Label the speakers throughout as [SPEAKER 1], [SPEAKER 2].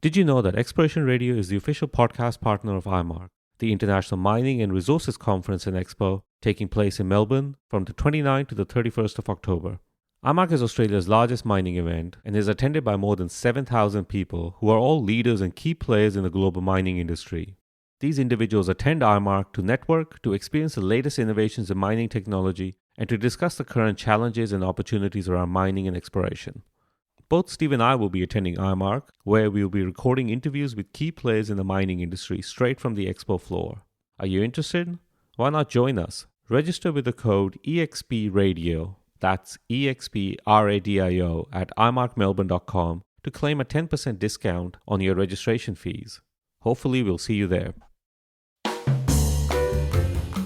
[SPEAKER 1] Did you know that Exploration Radio is the official podcast partner of IMARC, the International Mining and Resources Conference and Expo, taking place in Melbourne from the 29th to the 31st of October. IMARC is Australia's largest mining event and is attended by more than 7,000 people who are all leaders and key players in the global mining industry. These individuals attend IMARC to network, to experience the latest innovations in mining technology, and to discuss the current challenges and opportunities around mining and exploration. Both Steve and I will be attending IMARC, where we will be recording interviews with key players in the mining industry straight from the expo floor. Are you interested? Why not join us? Register with the code EXPRadio, that's EXPRADIO, at imarcmelbourne.com to claim a 10% discount on your registration fees. Hopefully we'll see you there.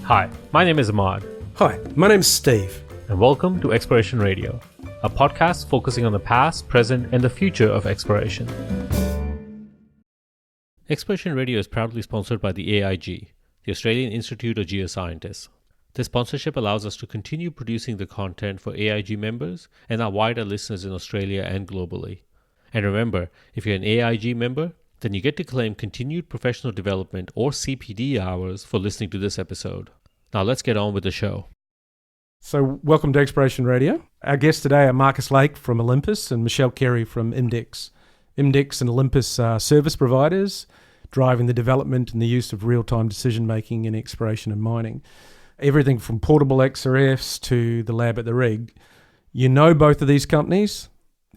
[SPEAKER 1] Hi, my name is Ahmad.
[SPEAKER 2] Hi, my name's Steve.
[SPEAKER 1] And welcome to Exploration Radio, a podcast focusing on the past, present, and the future of exploration. Exploration Radio is proudly sponsored by the AIG, the Australian Institute of Geoscientists. This sponsorship allows us to continue producing the content for AIG members and our wider listeners in Australia and globally. And remember, if you're an AIG member, then you get to claim continued professional development or CPD hours for listening to this episode. Now let's get on with the show.
[SPEAKER 2] So welcome to Exploration Radio. Our guests today are Marcus Lake from Olympus and Michelle Carey from IMDEX. IMDEX and Olympus are service providers driving the development and the use of real-time decision-making in exploration and mining. Everything from portable XRFs to the lab at the rig. You know both of these companies.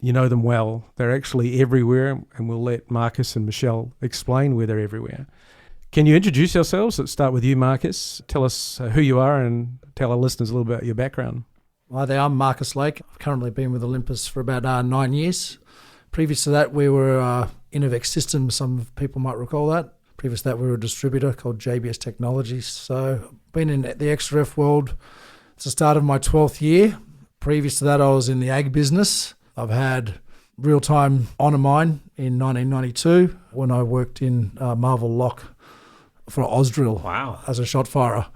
[SPEAKER 2] You know them well. They're actually everywhere, and we'll let Marcus and Michelle explain where they're everywhere. Can you introduce yourselves? Let's start with you, Marcus. Tell us who you are and tell our listeners a little bit about your background.
[SPEAKER 3] Hi there, I'm Marcus Lake. I've currently been with Olympus for about 9 years. Previous to that, we were Innovex Systems, some people might recall that. Previous to that, we were a distributor called JBS Technologies. So been in the XRF world. It's the start of my 12th year. Previous to that, I was in the ag business. I've had real-time on a mine in 1992 when I worked in Marvel Lock for Ausdrill.
[SPEAKER 1] Wow.
[SPEAKER 3] As a shot firer.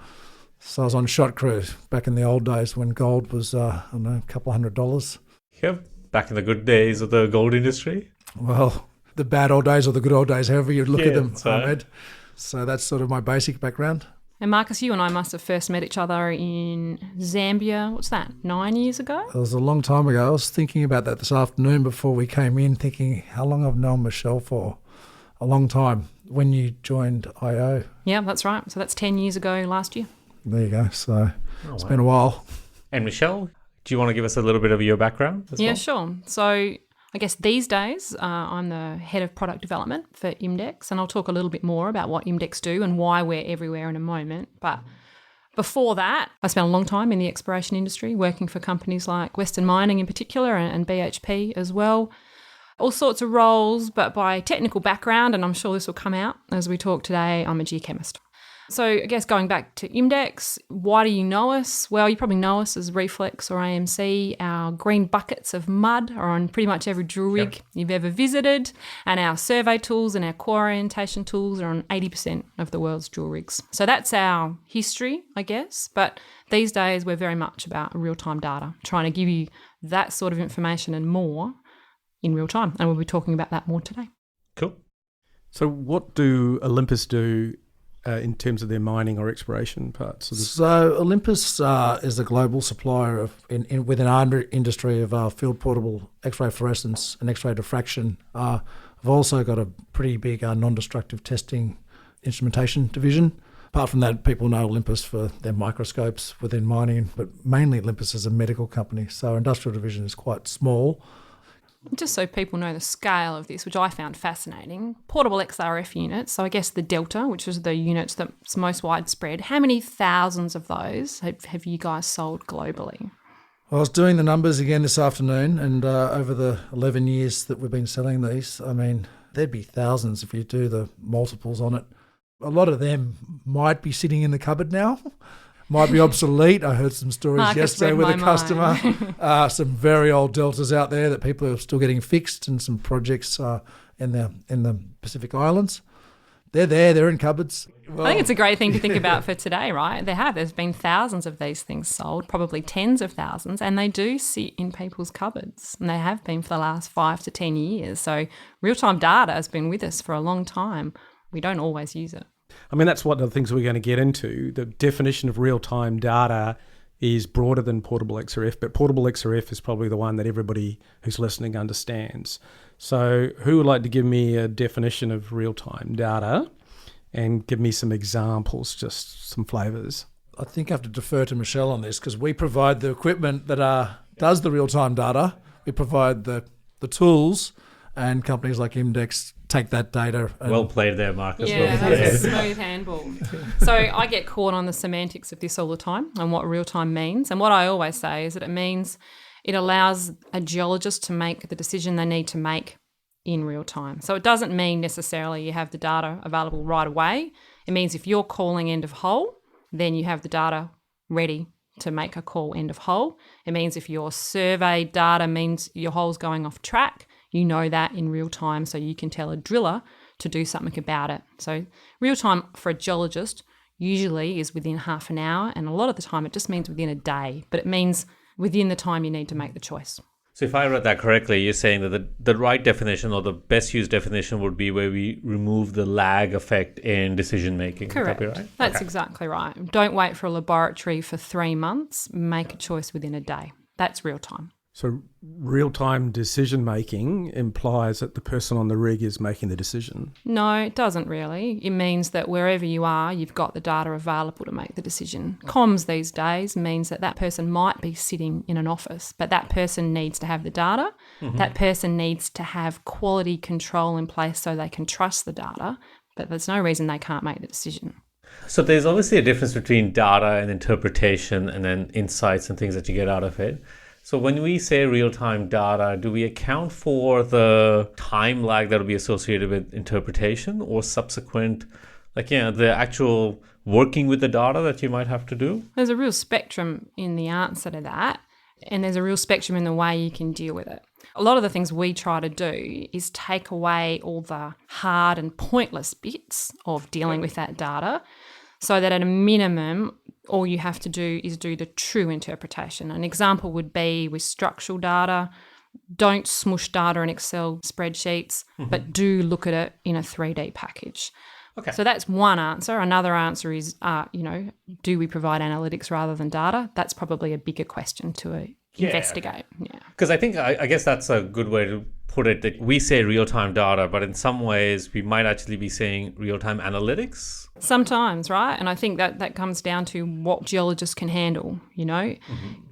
[SPEAKER 3] So I was on shot crew back in the old days when gold was, a couple $100.
[SPEAKER 1] Yep, back in the good days of the gold industry.
[SPEAKER 3] Well, the bad old days or the good old days, however you look at them,
[SPEAKER 1] right.
[SPEAKER 3] Ahmed. So that's sort of my basic background.
[SPEAKER 4] And Marcus, you and I must have first met each other in Zambia, what's that, 9 years ago?
[SPEAKER 3] It was a long time ago. I was thinking about that this afternoon before we came in, thinking how long I've known Michelle for. A long time, when you joined IO.
[SPEAKER 4] Yeah, that's right. So that's 10 years ago last year.
[SPEAKER 3] There you go. So it's been a while.
[SPEAKER 1] And Michelle, do you want to give us a little bit of your background as well?
[SPEAKER 4] Yeah, sure. So I guess these days I'm the head of product development for IMDEX, and I'll talk a little bit more about what IMDEX do and why we're everywhere in a moment. But before that, I spent a long time in the exploration industry, working for companies like Western Mining in particular and BHP as well. All sorts of roles, but by technical background, and I'm sure this will come out as we talk today, I'm a geochemist. So I guess going back to IMDEX, why do you know us? Well, you probably know us as Reflex or AMC. Our green buckets of mud are on pretty much every drill rig you've ever visited, and our survey tools and our core orientation tools are on 80% of the world's drill rigs. So that's our history, I guess, but these days we're very much about real-time data, trying to give you that sort of information and more in real time, and we'll be talking about that more today.
[SPEAKER 1] Cool.
[SPEAKER 2] So what do Olympus do in terms of their mining or exploration parts of this?
[SPEAKER 3] So Olympus is a global supplier of within our industry of field portable X-ray fluorescence and X-ray diffraction. We've also got a pretty big non-destructive testing instrumentation division. Apart from that, people know Olympus for their microscopes within mining, but mainly Olympus is a medical company, so our industrial division is quite small.
[SPEAKER 4] Just so people know the scale of this, which I found fascinating, portable XRF units, so I guess the Delta, which is the units that's most widespread, how many thousands of those have you guys sold globally?
[SPEAKER 3] I was doing the numbers again this afternoon, and over the 11 years that we've been selling these, I mean, there'd be thousands if you do the multiples on it. A lot of them might be sitting in the cupboard now. Might be obsolete. I heard some stories yesterday with a customer. Some very old Deltas out there that people are still getting fixed, and some projects in the Pacific Islands. They're there, they're in cupboards.
[SPEAKER 4] I think it's a great thing to think about for today, right? There's been thousands of these things sold, probably tens of thousands, and they do sit in people's cupboards, and they have been for the last 5 to 10 years. So real-time data has been with us for a long time. We don't always use it.
[SPEAKER 2] I mean, that's one of the things we're going to get into. The definition of real-time data is broader than portable XRF, but portable XRF is probably the one that everybody who's listening understands. So who would like to give me a definition of real-time data and give me some examples, just some flavours?
[SPEAKER 3] I think I have to defer to Michelle on this because we provide the equipment that does the real-time data. We provide the tools, and companies like Imdex take that data.
[SPEAKER 1] Well played there, Marcus.
[SPEAKER 4] Yeah,
[SPEAKER 1] well
[SPEAKER 4] that's a smooth handball. So I get caught on the semantics of this all the time and what real-time means. And what I always say is that it allows a geologist to make the decision they need to make in real time. So it doesn't mean necessarily you have the data available right away. It means if you're calling end of hole, then you have the data ready to make a call end of hole. It means if your survey data means your hole's going off track, you know that in real time, so you can tell a driller to do something about it. So real time for a geologist usually is within half an hour, and a lot of the time it just means within a day, but it means within the time you need to make the choice.
[SPEAKER 1] So if I read that correctly, you're saying that the right definition or the best used definition would be where we remove the lag effect in decision making.
[SPEAKER 4] Correct.
[SPEAKER 1] Would that be right?
[SPEAKER 4] That's
[SPEAKER 1] Okay.
[SPEAKER 4] exactly right. Don't wait for a laboratory for 3 months. Make a choice within a day. That's real time.
[SPEAKER 2] So real-time decision-making implies that the person on the rig is making the decision.
[SPEAKER 4] No, it doesn't really. It means that wherever you are, you've got the data available to make the decision. Comms these days means that person might be sitting in an office, but that person needs to have the data. Mm-hmm. That person needs to have quality control in place so they can trust the data, but there's no reason they can't make the decision.
[SPEAKER 1] So there's obviously a difference between data and interpretation and then insights and things that you get out of it. So when we say real-time data, do we account for the time lag that will be associated with interpretation or subsequent, the actual working with the data that you might have to do?
[SPEAKER 4] There's a real spectrum in the answer to that, and there's a real spectrum in the way you can deal with it. A lot of the things we try to do is take away all the hard and pointless bits of dealing with that data, so that at a minimum, all you have to do is do the true interpretation. An example would be with structural data. Don't smush data in Excel spreadsheets, but do look at it in a 3D package.
[SPEAKER 1] Okay.
[SPEAKER 4] So that's one answer. Another answer is, do we provide analytics rather than data? That's probably a bigger question to investigate. Yeah.
[SPEAKER 1] Because I think, I guess that's a good way to put it, that we say real-time data, but in some ways we might actually be saying real-time analytics.
[SPEAKER 4] Sometimes, right? And I think that comes down to what geologists can handle,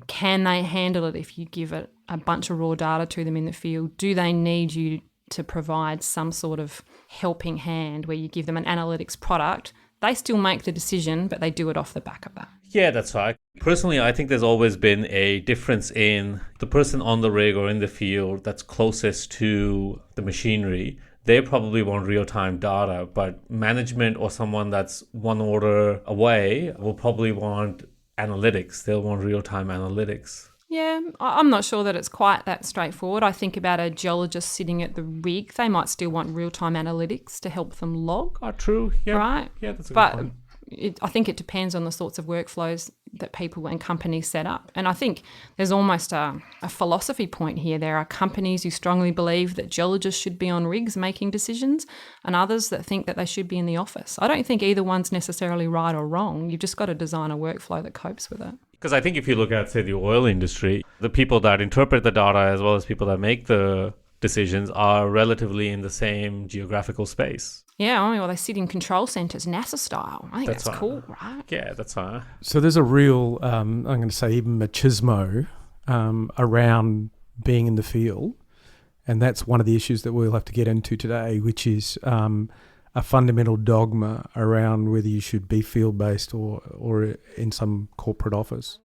[SPEAKER 4] Can they handle it if you give it a bunch of raw data to them in the field? Do they need you to provide some sort of helping hand where you give them an analytics product? They still make the decision, but they do it off the back of that.
[SPEAKER 1] Yeah, that's right. Personally, I think there's always been a difference in the person on the rig or in the field that's closest to the machinery. They probably want real-time data, but management or someone that's one order away will probably want analytics. They'll want real-time analytics.
[SPEAKER 4] Yeah, I'm not sure that it's quite that straightforward. I think about a geologist sitting at the rig. They might still want real-time analytics to help them log.
[SPEAKER 1] Oh, true. Yeah.
[SPEAKER 4] Right?
[SPEAKER 1] Yeah, that's a good
[SPEAKER 4] but
[SPEAKER 1] point.
[SPEAKER 4] I think it depends on the sorts of workflows that people and companies set up. And I think there's almost a philosophy point here. There are companies who strongly believe that geologists should be on rigs making decisions, and others that think that they should be in the office. I don't think either one's necessarily right or wrong. You've just got to design a workflow that copes with it.
[SPEAKER 1] Because I think if you look at, say, the oil industry, the people that interpret the data as well as people that make the decisions are relatively in the same geographical space.
[SPEAKER 4] Yeah, well, they sit in control centres, NASA style. I think that's
[SPEAKER 1] right.
[SPEAKER 4] cool, right?
[SPEAKER 1] Yeah, that's right.
[SPEAKER 2] So there's a real, I'm going to say even machismo around being in the field. And that's one of the issues that we'll have to get into today, which is a fundamental dogma around whether you should be field-based or in some corporate office.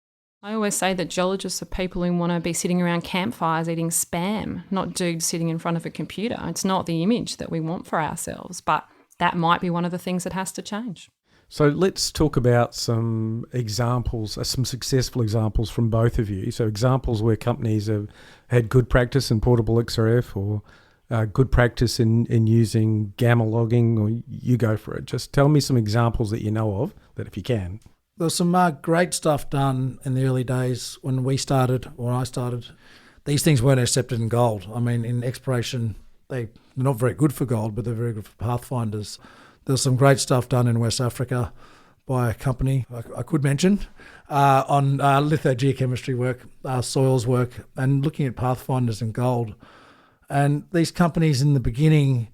[SPEAKER 4] I always say that geologists are people who want to be sitting around campfires eating spam, not dudes sitting in front of a computer. It's not the image that we want for ourselves, but that might be one of the things that has to change.
[SPEAKER 2] So let's talk about some examples, some successful examples from both of you. So examples where companies have had good practice in portable XRF or good practice in using gamma logging, or you go for it? Just tell me some examples that you know of, that if you can.
[SPEAKER 3] There was some great stuff done in the early days when I started. These things weren't accepted in gold. I mean, in exploration, they're not very good for gold, but they're very good for pathfinders. There's some great stuff done in West Africa by a company I could mention on lithogeochemistry work, soils work, and looking at pathfinders in gold. And these companies in the beginning,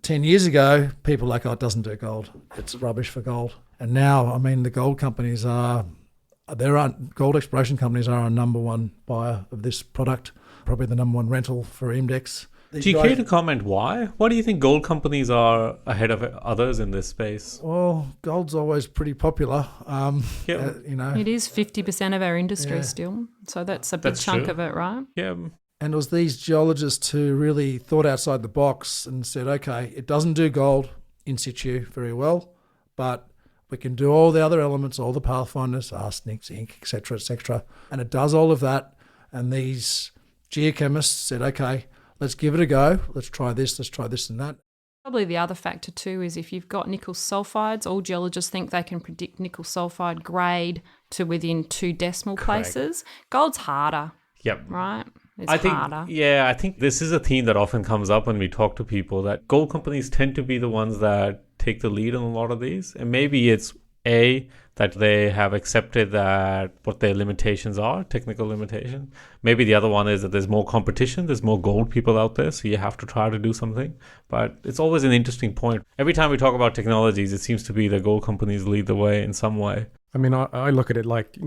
[SPEAKER 3] 10 years ago, people were like, oh, it doesn't do gold. It's rubbish for gold. And now, I mean, the gold companies gold exploration companies are our number one buyer of this product, probably the number one rental for IMDEX.
[SPEAKER 1] Do you care to comment why? Why do you think gold companies are ahead of others in this space?
[SPEAKER 3] Well, gold's always pretty popular.
[SPEAKER 4] It is 50% of our industry still. So that's a big chunk of it, right?
[SPEAKER 1] Yeah.
[SPEAKER 3] And it was these geologists who really thought outside the box and said, okay, it doesn't do gold in situ very well, but we can do all the other elements, all the pathfinders, arsenic, zinc, etc., etc. And it does all of that. And these geochemists said, okay, let's give it a go. Let's try this and that.
[SPEAKER 4] Probably the other factor too is if you've got nickel sulfides, all geologists think they can predict nickel sulfide grade to within 2 decimal places. Gold's harder.
[SPEAKER 1] Yep.
[SPEAKER 4] Right? It's harder.
[SPEAKER 1] I think this is a theme that often comes up when we talk to people, that gold companies tend to be the ones that take the lead on a lot of these. And maybe it's that they have accepted that what their limitations are, technical limitations. Maybe the other one is that there's more competition, there's more gold people out there, so you have to try to do something. But it's always an interesting point. Every time we talk about technologies, it seems to be that gold companies lead the way in some way.
[SPEAKER 2] I mean, I look at it like,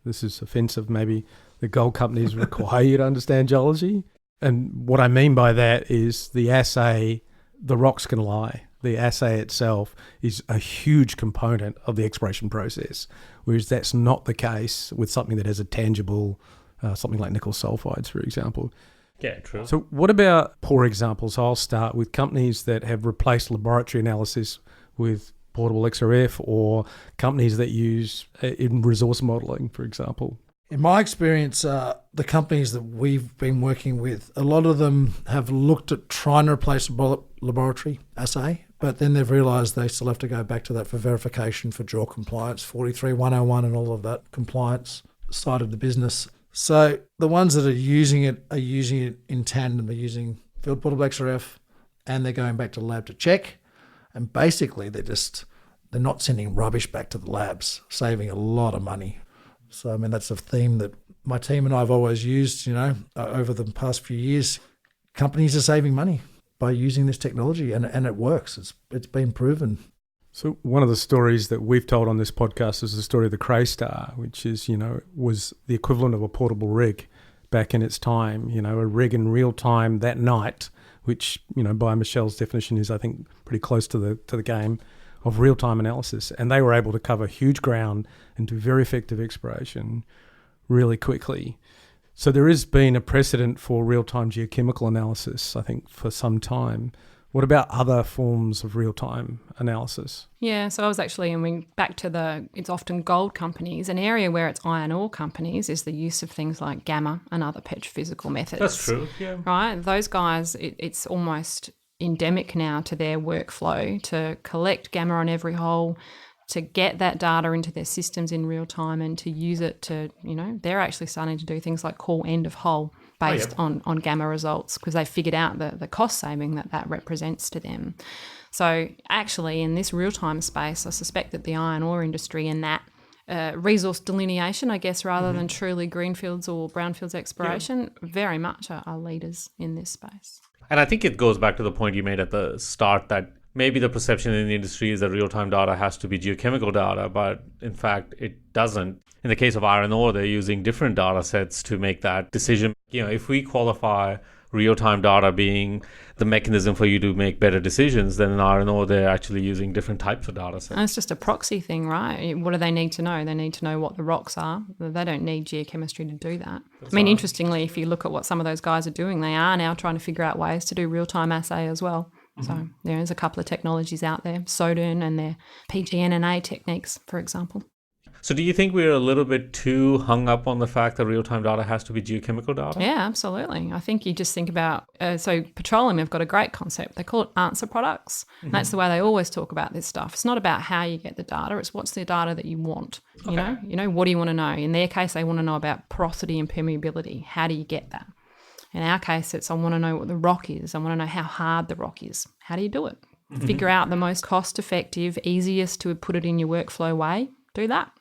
[SPEAKER 2] this is offensive, maybe the gold companies require you to understand geology. And what I mean by that is the assay, the rocks can lie. The assay itself is a huge component of the exploration process, whereas that's not the case with something that has a tangible, something like nickel sulfides, for example.
[SPEAKER 1] Yeah, true.
[SPEAKER 2] So what about poor examples? I'll start with companies that have replaced laboratory analysis with portable XRF, or companies that use in resource modelling, for example.
[SPEAKER 3] In my experience, the companies that we've been working with, a lot of them have looked at trying to replace a laboratory assay, but then they've realised they still have to go back to that for verification for JOR compliance, 43101 and all of that compliance side of the business. So the ones that are using it in tandem. They're using field portable XRF and they're going back to the lab to check. And basically they're not sending rubbish back to the labs, saving a lot of money. So, I mean, that's a theme that my team and I have always used, over the past few years. Companies are saving money by using this technology, and it works. It's been proven.
[SPEAKER 2] So one of the stories that we've told on this podcast is the story of the Carey Star, which is, was the equivalent of a portable rig back in its time, a rig in real time that night, which, by Michelle's definition is, I think, pretty close to the game of real-time analysis. And they were able to cover huge ground and do very effective exploration really quickly. So there has been a precedent for real-time geochemical analysis, I think, for some time. What about other forms of real-time analysis?
[SPEAKER 4] Yeah, so I was actually back to it's often gold companies. An area where it's iron ore companies is the use of things like gamma and other petrophysical methods.
[SPEAKER 1] That's true, yeah.
[SPEAKER 4] Right? Those guys, it's almost endemic now to their workflow to collect gamma on every hole, to get that data into their systems in real time and to use it to, they're actually starting to do things like call end of hole based on gamma results because they figured out the cost saving that represents to them. So actually in this real-time space, I suspect that the iron ore industry and that resource delineation, I guess, rather than truly greenfields or brownfields exploration, very much are leaders in this space.
[SPEAKER 1] And I think it goes back to the point you made at the start that maybe the perception in the industry is that real-time data has to be geochemical data, but in fact, it doesn't. In the case of iron ore, they're using different data sets to make that decision. If we qualify real-time data being the mechanism for you to make better decisions, then in iron ore, they're actually using different types of data sets.
[SPEAKER 4] And it's just a proxy thing, right? What do they need to know? They need to know what the rocks are. They don't need geochemistry to do that.
[SPEAKER 1] That's
[SPEAKER 4] interestingly, if you look at what some of those guys are doing, they are now trying to figure out ways to do real-time assay as well. So there's a couple of technologies out there, SODIN and their PGNNA techniques, for example.
[SPEAKER 1] So do you think we're a little bit too hung up on the fact that real-time data has to be geochemical data?
[SPEAKER 4] Yeah, absolutely. I think you just think about, so petroleum have got a great concept. They call it answer products. And that's the way they always talk about this stuff. It's not about how you get the data. It's what's the data that you want.
[SPEAKER 1] Okay.
[SPEAKER 4] You know, what do you want to know? In their case, they want to know about porosity and permeability. How do you get that? In our case, it's I want to know what the rock is. I want to know how hard the rock is. How do you do it? Figure out the most cost-effective, easiest to put it in your workflow way. Do that.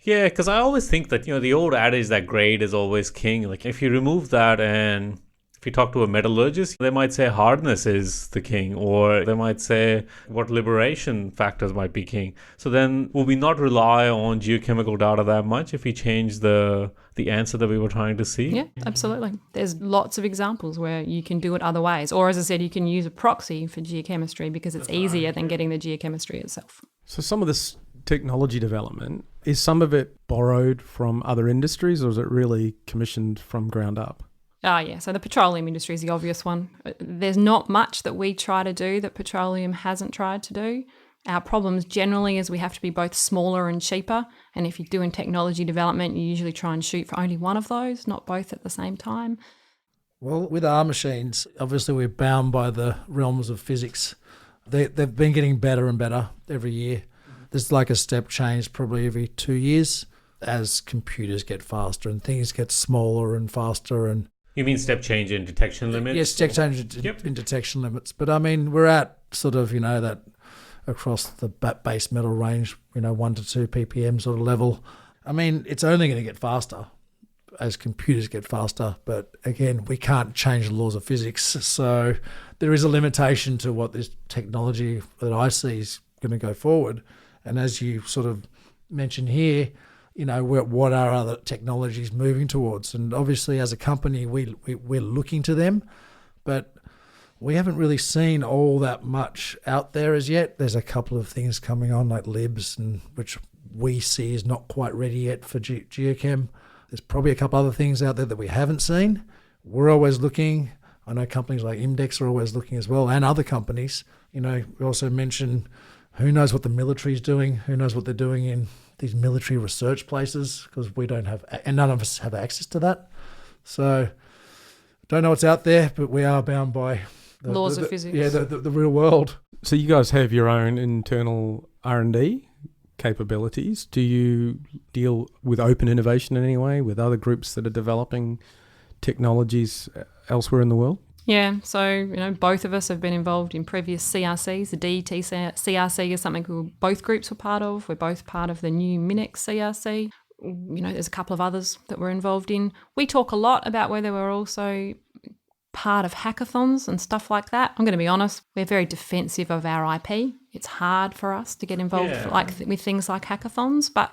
[SPEAKER 1] Yeah, because I always think that, the old adage that grade is always king. Like if you remove that and if you talk to a metallurgist, they might say hardness is the king, or they might say what liberation factors might be king. So then will we not rely on geochemical data that much if we change the answer that we were trying to see?
[SPEAKER 4] Yeah, absolutely. There's lots of examples where you can do it other ways. Or as I said, you can use a proxy for geochemistry because it's easier than getting the geochemistry itself.
[SPEAKER 2] So some of this technology development, is some of it borrowed from other industries or is it really commissioned from ground up?
[SPEAKER 4] Yeah. So the petroleum industry is the obvious one. There's not much that we try to do that petroleum hasn't tried to do. Our problems generally is we have to be both smaller and cheaper. And if you're doing technology development, you usually try and shoot for only one of those, not both at the same time.
[SPEAKER 3] Well, with our machines, obviously we're bound by the realms of physics. They've been getting better and better every year. There's like a step change probably every 2 years as computers get faster and things get smaller and faster. And
[SPEAKER 1] You mean step change in detection limits?
[SPEAKER 3] yes, step change in detection limits. But I mean, we're at sort of, that across the base metal range, 1 to 2 ppm sort of level. I mean, it's only going to get faster as computers get faster. But again, we can't change the laws of physics. So there is a limitation to what this technology that I see is going to go forward. And as you sort of mentioned here, what are other technologies moving towards? And obviously, as a company, we're looking to them, but we haven't really seen all that much out there as yet. There's a couple of things coming on, like libs, and which we see is not quite ready yet for geochem. There's probably a couple other things out there that we haven't seen. We're always looking. I know companies like Imdex are always looking as well, and other companies. We also mentioned, who knows what the military's doing? Who knows what they're doing in these military research places? Because we don't have, and none of us have access to that. So, don't know what's out there, but we are bound by the
[SPEAKER 4] Laws of physics.
[SPEAKER 3] Yeah, the real world.
[SPEAKER 2] So you guys have your own internal R&D capabilities. Do you deal with open innovation in any way, with other groups that are developing technologies elsewhere in the world?
[SPEAKER 4] Yeah, so, both of us have been involved in previous CRCs. The DET CRC is something both groups were part of. We're both part of the new Minex CRC. There's a couple of others that we're involved in. We talk a lot about whether we're also part of hackathons and stuff like that. I'm going to be honest, we're very defensive of our IP. It's hard for us to get involved with things like hackathons, but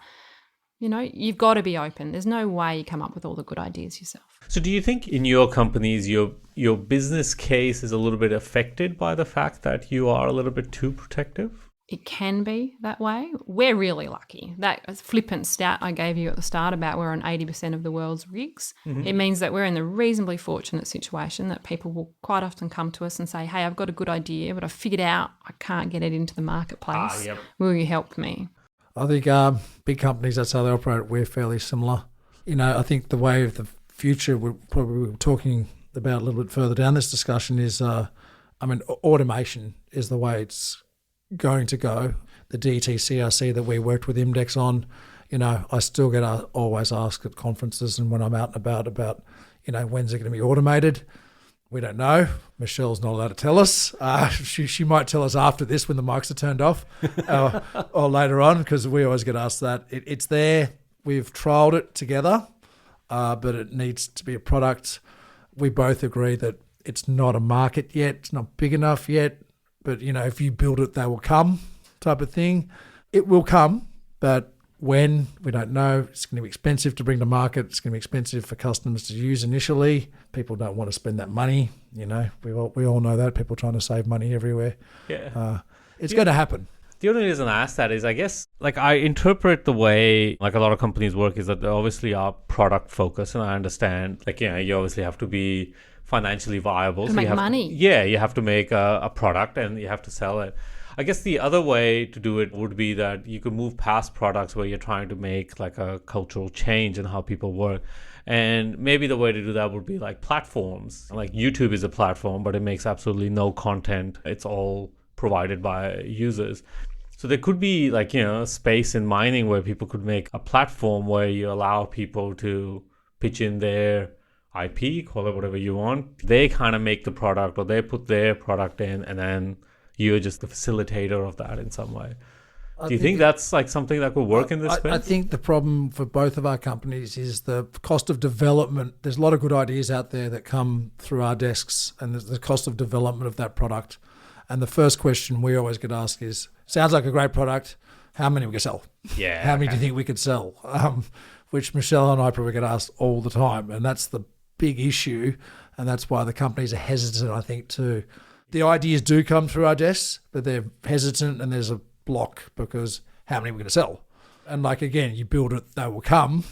[SPEAKER 4] you've got to be open. There's no way you come up with all the good ideas yourself.
[SPEAKER 1] So do you think in your companies, your business case is a little bit affected by the fact that you are a little bit too protective?
[SPEAKER 4] It can be that way. We're really lucky. That flippant stat I gave you at the start about we're on 80% of the world's rigs, it means that we're in the reasonably fortunate situation that people will quite often come to us and say, hey, I've got a good idea, but I've figured out I can't get it into the marketplace. Will you help me?
[SPEAKER 3] I think big companies, that's how they operate. We're fairly similar. I think the way of the future we're probably talking about a little bit further down this discussion is, automation is the way it's going to go. The DET CRC that we worked with Imdex on, I still get always asked at conferences and when I'm out and about, when's it going to be automated? We don't know. Michelle's not allowed to tell us. She might tell us after this when the mics are turned off or later on, because we always get asked that. It's there. We've trialled it together, but it needs to be a product. We both agree that it's not a market yet. It's not big enough yet. But, if you build it, they will come type of thing. It will come, but when, we don't know. It's going to be expensive to bring to market. It's going to be expensive for customers to use initially. People don't want to spend that money. We all know that. People trying to save money everywhere.
[SPEAKER 1] Yeah.
[SPEAKER 3] It's going to happen.
[SPEAKER 1] The only reason I ask that is, I guess, I interpret the way a lot of companies work is that they obviously are product focused, and I understand you obviously have to be financially viable.
[SPEAKER 4] To make money.
[SPEAKER 1] Yeah, you have to make a product and you have to sell it. I guess the other way to do it would be that you could move past products where you're trying to make like a cultural change in how people work. And maybe the way to do that would be like platforms. Like YouTube is a platform, but it makes absolutely no content. It's all provided by users. So there could be like, a space in mining where people could make a platform where you allow people to pitch in their IP, call it whatever you want. They kind of make the product, or they put their product in, and then you're just the facilitator of that in some way. Do you think that's like something that could work in this space?
[SPEAKER 3] I think the problem for both of our companies is the cost of development. There's a lot of good ideas out there that come through our desks, and there's the cost of development of that product. And the first question we always get asked is, sounds like a great product. How many we can sell?
[SPEAKER 1] Yeah.
[SPEAKER 3] How many do you think we could sell? Which Michelle and I probably get asked all the time. And that's the big issue. And that's why the companies are hesitant, I think, too. The ideas do come through our desks, but they're hesitant, and there's a block because how many are we going to sell? And like, again, you build it, they will come.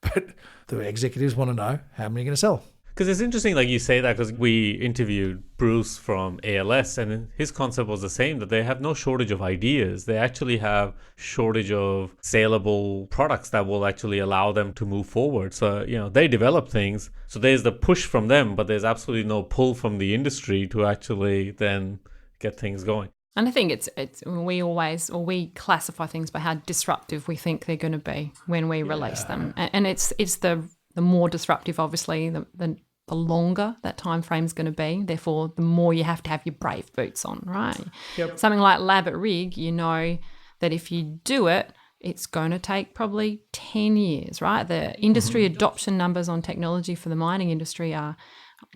[SPEAKER 3] But the executives want to know how many are going to sell.
[SPEAKER 1] Because it's interesting, like you say that, because we interviewed Bruce from ALS, and his concept was the same, that they have no shortage of ideas. They actually have shortage of saleable products that will actually allow them to move forward. So, they develop things. So there's the push from them, but there's absolutely no pull from the industry to actually then get things going.
[SPEAKER 4] And I think it's we classify things by how disruptive we think they're going to be when we release them. And it's the more disruptive, obviously, the longer that time frame is going to be. Therefore, the more you have to have your brave boots on, right?
[SPEAKER 2] Yep.
[SPEAKER 4] Something like Lab at Rig, you know that if you do it, it's going to take probably 10 years, right? The industry adoption numbers on technology for the mining industry are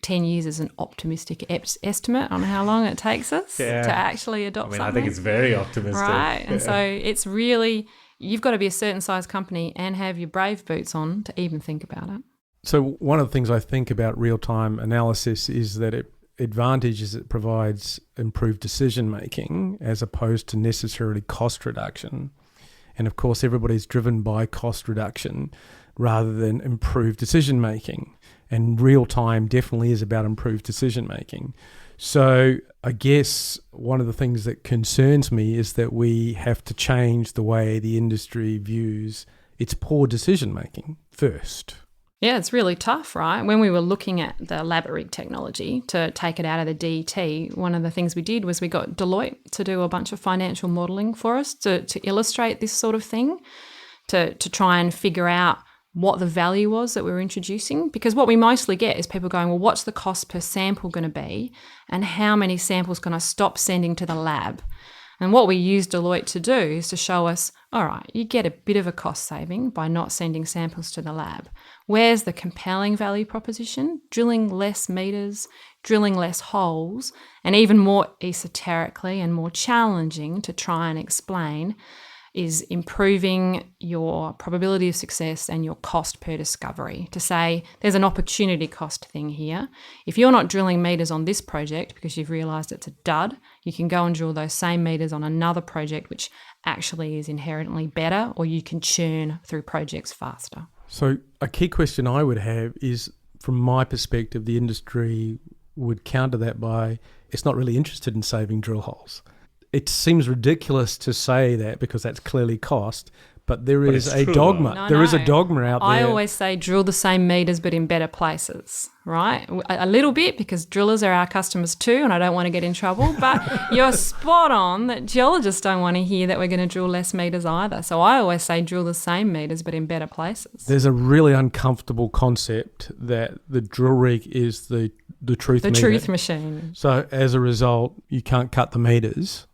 [SPEAKER 4] 10 years is an optimistic estimate on how long it takes us to actually adopt something.
[SPEAKER 1] I think it's very optimistic.
[SPEAKER 4] Right. And so it's really, you've got to be a certain size company and have your brave boots on to even think about it.
[SPEAKER 2] So one of the things I think about real-time analysis is that it provides improved decision-making as opposed to necessarily cost reduction. And of course, everybody's driven by cost reduction rather than improved decision-making. And real-time definitely is about improved decision-making. So I guess one of the things that concerns me is that we have to change the way the industry views its poor decision-making first.
[SPEAKER 4] Yeah, it's really tough, right? When we were looking at the Lab at Rig technology to take it out of the DET, one of the things we did was we got Deloitte to do a bunch of financial modelling for us to illustrate this sort of thing, to try and figure out what the value was that we were introducing. Because what we mostly get is people going, well, what's the cost per sample going to be? And how many samples can I stop sending to the lab? And what we used Deloitte to do is to show us, all right, you get a bit of a cost saving by not sending samples to the lab. Where's the compelling value proposition? Drilling less meters, drilling less holes, and even more esoterically and more challenging to try and explain is improving your probability of success and your cost per discovery. To say there's an opportunity cost thing here. If you're not drilling meters on this project because you've realised it's a dud, you can go and drill those same meters on another project which actually is inherently better, or you can churn through projects faster.
[SPEAKER 2] So a key question I would have is, from my perspective, the industry would counter that by it's not really interested in saving drill holes. It seems ridiculous to say that because that's clearly cost, but there is a dogma.
[SPEAKER 4] No,
[SPEAKER 2] there is a dogma out there.
[SPEAKER 4] I always say drill the same meters but in better places, right? A little bit, because drillers are our customers too, and I don't want to get in trouble, but you're spot on that geologists don't want to hear that we're going to drill less meters either. So I always say drill the same meters but in better places.
[SPEAKER 2] There's a really uncomfortable concept that the drill rig is the truth meter.
[SPEAKER 4] The truth machine.
[SPEAKER 2] So as a result, you can't cut the meters.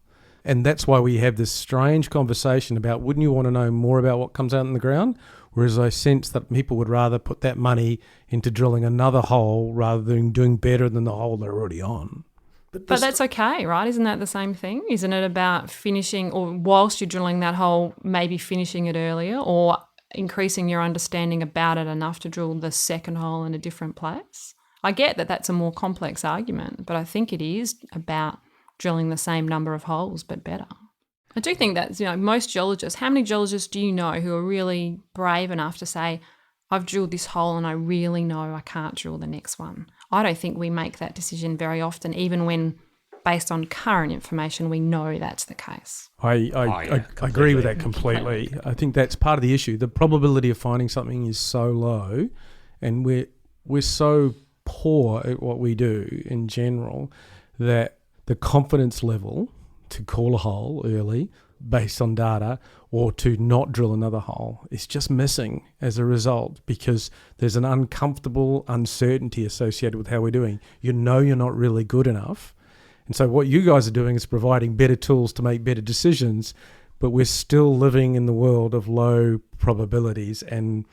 [SPEAKER 2] And that's why we have this strange conversation about, wouldn't you want to know more about what comes out in the ground? Whereas I sense that people would rather put that money into drilling another hole rather than doing better than the hole they're already on.
[SPEAKER 4] But that's okay, right? Isn't that the same thing? Isn't it about finishing, or whilst you're drilling that hole, maybe finishing it earlier, or increasing your understanding about it enough to drill the second hole in a different place? I get that that's a more complex argument, but I think it is about drilling the same number of holes but better. I do think that, most geologists, how many geologists do you know who are really brave enough to say, I've drilled this hole and I really know I can't drill the next one? I don't think we make that decision very often, even when based on current information, we know that's the case.
[SPEAKER 2] I agree with that completely. I think that's part of the issue. The probability of finding something is so low, and we're so poor at what we do in general that the confidence level to call a hole early based on data or to not drill another hole is just missing as a result, because there's an uncomfortable uncertainty associated with how we're doing. You know you're not really good enough. And so what you guys are doing is providing better tools to make better decisions, but we're still living in the world of low probabilities and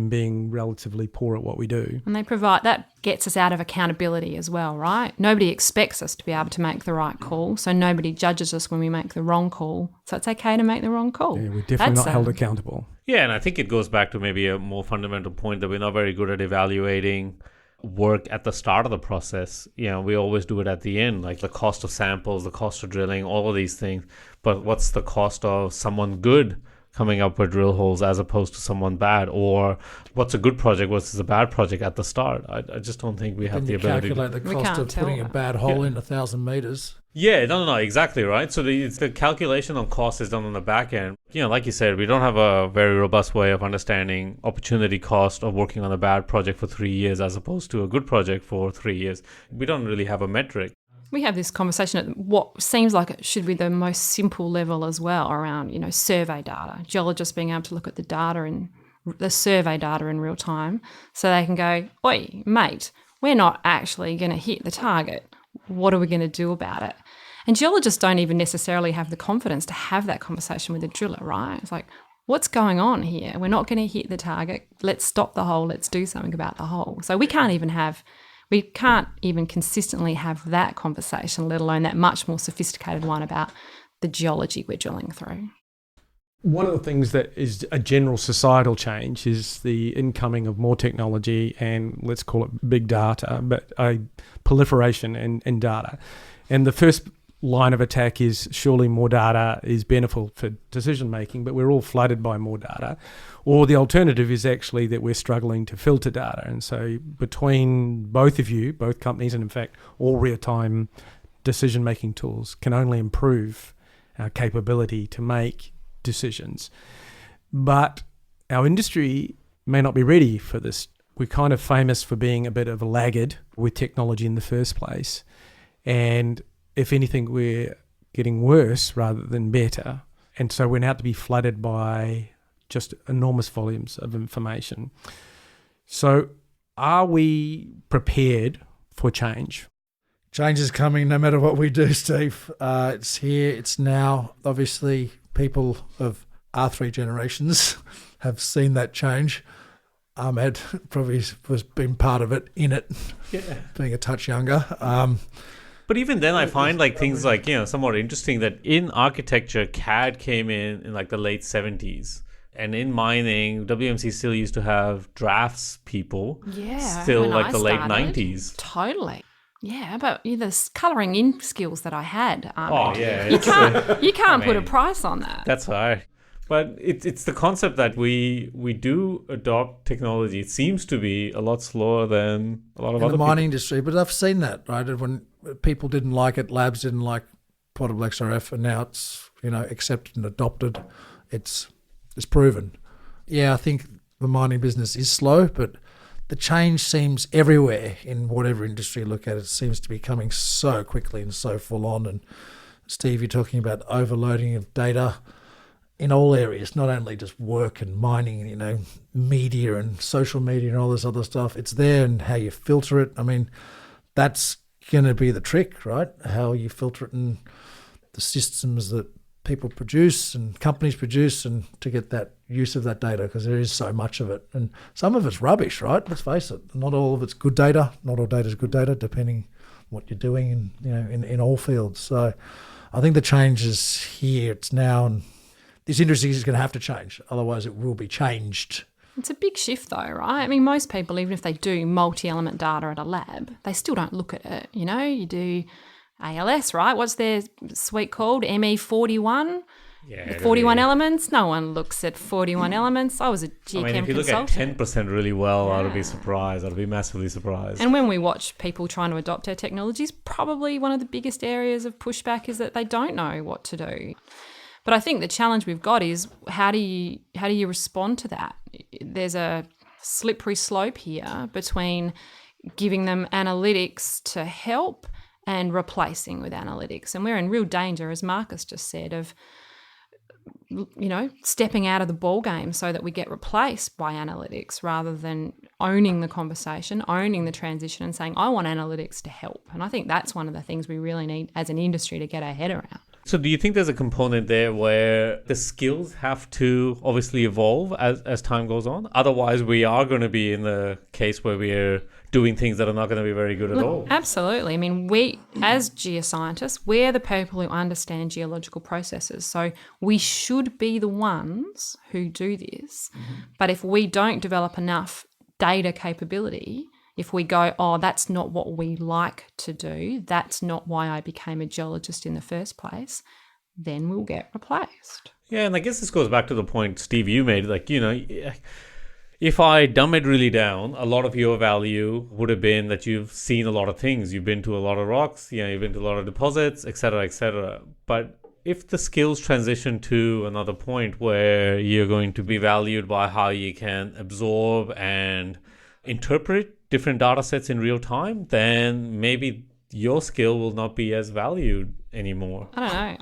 [SPEAKER 2] being relatively poor at what we do.
[SPEAKER 4] And that gets us out of accountability as well, right? Nobody expects us to be able to make the right call, so nobody judges us when we make the wrong call. So it's okay to make the wrong call.
[SPEAKER 2] Yeah, we're definitely not held accountable.
[SPEAKER 1] Yeah, and I think it goes back to maybe a more fundamental point that we're not very good at evaluating work at the start of the process. We always do it at the end, like the cost of samples, the cost of drilling, all of these things. But what's the cost of someone good coming up with drill holes as opposed to someone bad? Or what's a good project versus a bad project at the start? I just don't think we have the ability
[SPEAKER 3] to calculate the cost of putting a bad hole in 1,000 meters.
[SPEAKER 1] Yeah, no, exactly right. So the calculation on cost is done on the back end. Like you said, we don't have a very robust way of understanding opportunity cost of working on a bad project for 3 years as opposed to a good project for 3 years. We don't really have a metric.
[SPEAKER 4] We have this conversation at what seems like it should be the most simple level as well around, survey data. Geologists being able to look at the data and the survey data in real time so they can go, oi, mate, we're not actually going to hit the target. What are we going to do about it? And geologists don't even necessarily have the confidence to have that conversation with the driller, right? It's like, what's going on here? We're not going to hit the target. Let's stop the hole. Let's do something about the hole. So we can't even consistently have that conversation, let alone that much more sophisticated one about the geology we're drilling through.
[SPEAKER 2] One of the things that is a general societal change is the incoming of more technology and let's call it big data, but a proliferation in data. And the first line of attack is surely more data is beneficial for decision making, but we're all flooded by more data. Or the alternative is actually that we're struggling to filter data. And so between both of you, both companies, and in fact all real-time decision making tools can only improve our capability to make decisions. But our industry may not be ready for this. We're kind of famous for being a bit of a laggard with technology in the first place. And if anything, we're getting worse rather than better. And so we're now to be flooded by just enormous volumes of information. So are we prepared for change?
[SPEAKER 3] Change is coming no matter what we do, Steve. It's here, it's now. Obviously, people of our three generations have seen that change. Ahmed probably was been part of it, in it, being a touch younger.
[SPEAKER 1] But even then, I find things somewhat interesting that in architecture, CAD came in like the late 70s. And in mining, WMC still used to have drafts people.
[SPEAKER 4] Yeah.
[SPEAKER 1] Still like the late 90s.
[SPEAKER 4] Totally. Yeah, but the colouring in skills that I had. You can't put a price on that.
[SPEAKER 1] That's right. But it's the concept that we do adopt technology. It seems to be a lot slower than a lot of other people.
[SPEAKER 3] In the mining industry, but I've seen that, right? When people didn't like it, labs didn't like portable XRF, and now it's accepted and adopted. It's proven. Yeah, I think the mining business is slow, but the change seems everywhere in whatever industry you look at. It seems to be coming so quickly and so full on. And Steve, you're talking about overloading of data in all areas, not only just work and mining, media and social media and all this other stuff. It's there, and how you filter it. I mean, that's going to be the trick, right? How you filter it and the systems that people produce and companies produce, and to get that use of that data, because there is so much of it. And some of it's rubbish, right? Let's face it. Not all of it's good data. Not all data is good data, depending what you're doing in all fields. So I think the change is here. It's now, and this industry is going to have to change. Otherwise, it will be changed.
[SPEAKER 4] It's a big shift though, right? I mean, most people, even if they do multi-element data at a lab, they still don't look at it. You do ALS, right? What's their suite called? ME41?
[SPEAKER 1] Yeah,
[SPEAKER 4] 41 elements, no one looks at 41 elements. I was a geochem
[SPEAKER 1] if you look at
[SPEAKER 4] consultant.
[SPEAKER 1] 10% really well, I'd be surprised. I'd be massively surprised.
[SPEAKER 4] And when we watch people trying to adopt our technologies, probably one of the biggest areas of pushback is that they don't know what to do. But I think the challenge we've got is how do you respond to that? There's a slippery slope here between giving them analytics to help and replacing with analytics. And we're in real danger, as Marcus just said, of stepping out of the ball game so that we get replaced by analytics rather than owning the conversation, owning the transition and saying, I want analytics to help. And I think that's one of the things we really need as an industry to get our head around.
[SPEAKER 1] So do you think there's a component there where the skills have to obviously evolve as time goes on? Otherwise, we are going to be in the case where we're doing things that are not going to be very good at all.
[SPEAKER 4] Absolutely. I mean, we, as geoscientists, we're the people who understand geological processes. So we should be the ones who do this. Mm-hmm. But if we don't develop enough data capability, if we go, oh, that's not what we like to do, that's not why I became a geologist in the first place, then we'll get replaced.
[SPEAKER 1] Yeah, and I guess this goes back to the point, Steve, you made, if I dumb it really down, a lot of your value would have been that you've seen a lot of things. You've been to a lot of rocks, you've been to a lot of deposits, et cetera, et cetera. But if the skills transition to another point where you're going to be valued by how you can absorb and interpret different data sets in real time, then maybe your skill will not be as valued anymore.
[SPEAKER 4] I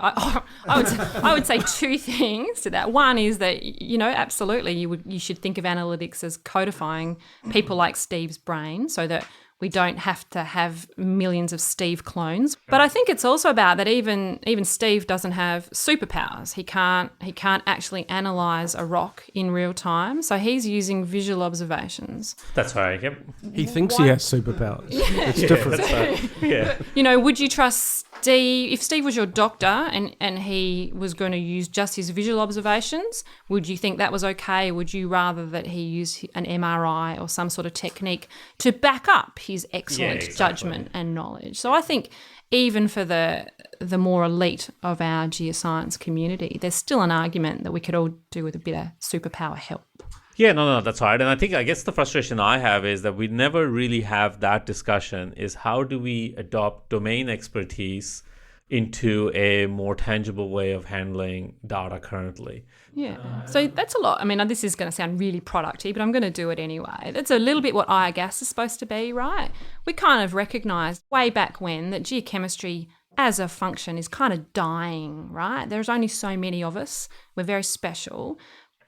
[SPEAKER 4] don't know. I would say two things to that. One is that, absolutely you should think of analytics as codifying people like Steve's brain so that we don't have to have millions of Steve clones. But I think it's also about that even Steve doesn't have superpowers. He can't actually analyse a rock in real time. So he's using visual observations.
[SPEAKER 1] That's right. Yep.
[SPEAKER 2] He thinks he has superpowers. Yeah. It's different.
[SPEAKER 1] That's right.
[SPEAKER 4] Would you trust Steve, if Steve was your doctor and he was going to use just his visual observations, would you think that was okay? Would you rather that he use an MRI or some sort of technique to back up his excellent judgment and knowledge? So I think even for the more elite of our geoscience community, there's still an argument that we could all do with a bit of superpower help.
[SPEAKER 1] Yeah, no, that's right. And I guess the frustration I have is that we never really have that discussion, is how do we adopt domain expertise into a more tangible way of handling data currently?
[SPEAKER 4] Yeah, so that's a lot. I mean, this is going to sound really producty, but I'm going to do it anyway. That's a little bit what gas is supposed to be, right? We kind of recognised way back when that geochemistry as a function is kind of dying, right? There's only so many of us. We're very special.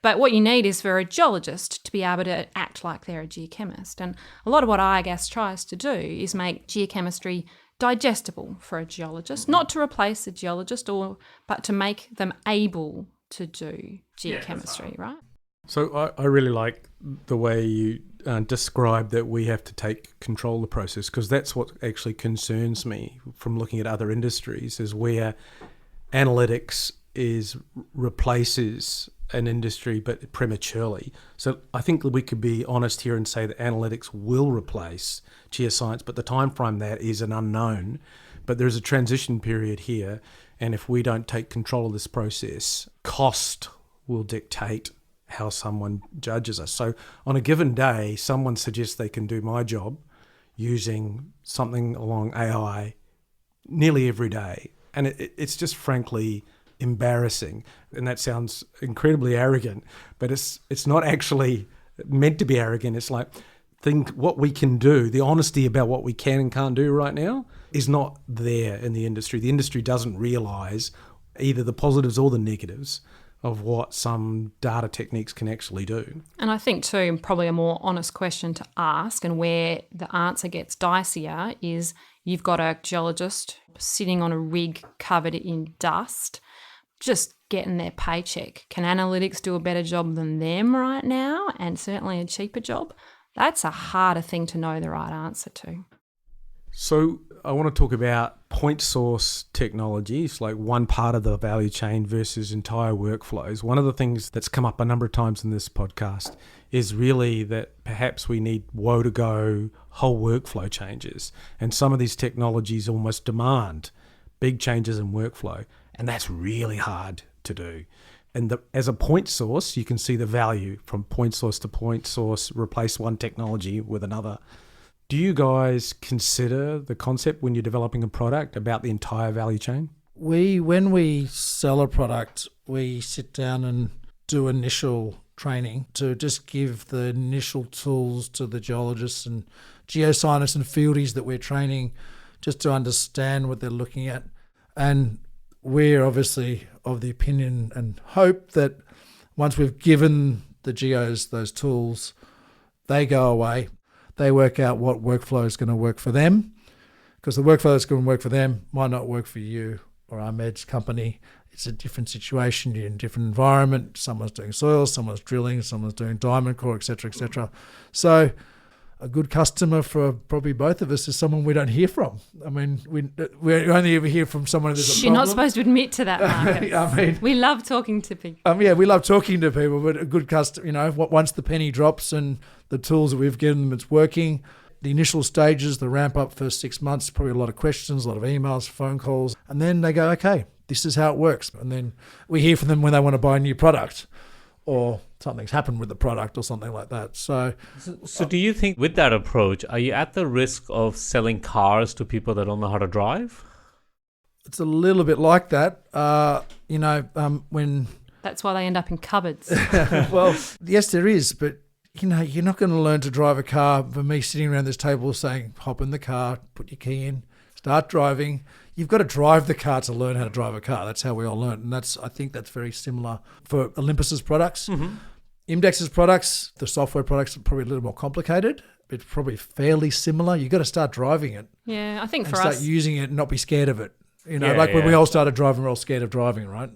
[SPEAKER 4] But what you need is for a geologist to be able to act like they're a geochemist. And a lot of what IGAS tries to do is make geochemistry digestible for a geologist, not to replace a geologist, but to make them able to do geochemistry, right?
[SPEAKER 2] So I really like the way you describe that we have to take control of the process, because that's what actually concerns me from looking at other industries, is where analytics replaces an industry, but prematurely. So I think that we could be honest here and say that analytics will replace geoscience, but the time frame that is an unknown. But there's a transition period here, and if we don't take control of this process, cost will dictate how someone judges us. So on a given day, someone suggests they can do my job using something along AI nearly every day, and it's just frankly embarrassing. And that sounds incredibly arrogant, but it's not actually meant to be arrogant. It's like, think what we can do, the honesty about what we can and can't do right now is not there in the industry. The industry doesn't realise either the positives or the negatives of what some data techniques can actually do.
[SPEAKER 4] And I think too, probably a more honest question to ask, and where the answer gets dicier, is you've got a geologist sitting on a rig covered in dust, just getting their paycheck. Can analytics do a better job than them right now, and certainly a cheaper job? That's a harder thing to know the right answer to.
[SPEAKER 2] So I want to talk about point source technologies, like one part of the value chain versus entire workflows. One of the things that's come up a number of times in this podcast is really that perhaps we need woe-to-go whole workflow changes. And some of these technologies almost demand big changes in workflow. And that's really hard to do. And as a point source, you can see the value from point source to point source, replace one technology with another. Do you guys consider the concept when you're developing a product about the entire value chain?
[SPEAKER 3] When we sell a product, we sit down and do initial training to just give the initial tools to the geologists and geoscientists and fieldies that we're training just to understand what they're looking at. And we're obviously of the opinion and hope that once we've given the geos those tools, they go away, they work out what workflow is going to work for them, because the workflow that's going to work for them might not work for you or Ahmed's company. It's a different situation, you're in a different environment. Someone's doing soil, someone's drilling, someone's doing diamond core, etc., etc. So a good customer for probably both of us is someone we don't hear from. I mean, we only ever hear from someone who's a problem.
[SPEAKER 4] You're not supposed to admit to that, Marcus.
[SPEAKER 3] I mean,
[SPEAKER 4] we love talking to people.
[SPEAKER 3] We love talking to people, but a good customer, once the penny drops and the tools that we've given them, it's working. The initial stages, the ramp up first 6 months, probably a lot of questions, a lot of emails, phone calls, and then they go, okay, this is how it works. And then we hear from them when they want to buy a new product or something's happened with the product or something like that. So
[SPEAKER 1] do you think with that approach, are you at the risk of selling cars to people that don't know how to drive?
[SPEAKER 3] It's a little bit like that. When
[SPEAKER 4] That's why they end up in cupboards.
[SPEAKER 3] well, yes, there is, but you're not going to learn to drive a car for me sitting around this table saying, hop in the car, put your key in, start driving. You've got to drive the car to learn how to drive a car. That's how we all learn. And I think that's very similar for Olympus's products.
[SPEAKER 1] Mm-hmm.
[SPEAKER 3] IMDEX's products, the software products are probably a little more complicated. It's probably fairly similar. You've got to start driving it.
[SPEAKER 4] Yeah, I think
[SPEAKER 3] and
[SPEAKER 4] for
[SPEAKER 3] start
[SPEAKER 4] us...
[SPEAKER 3] using it and not be scared of it. When
[SPEAKER 1] Yeah.
[SPEAKER 3] we all started driving, we're all scared of driving, right?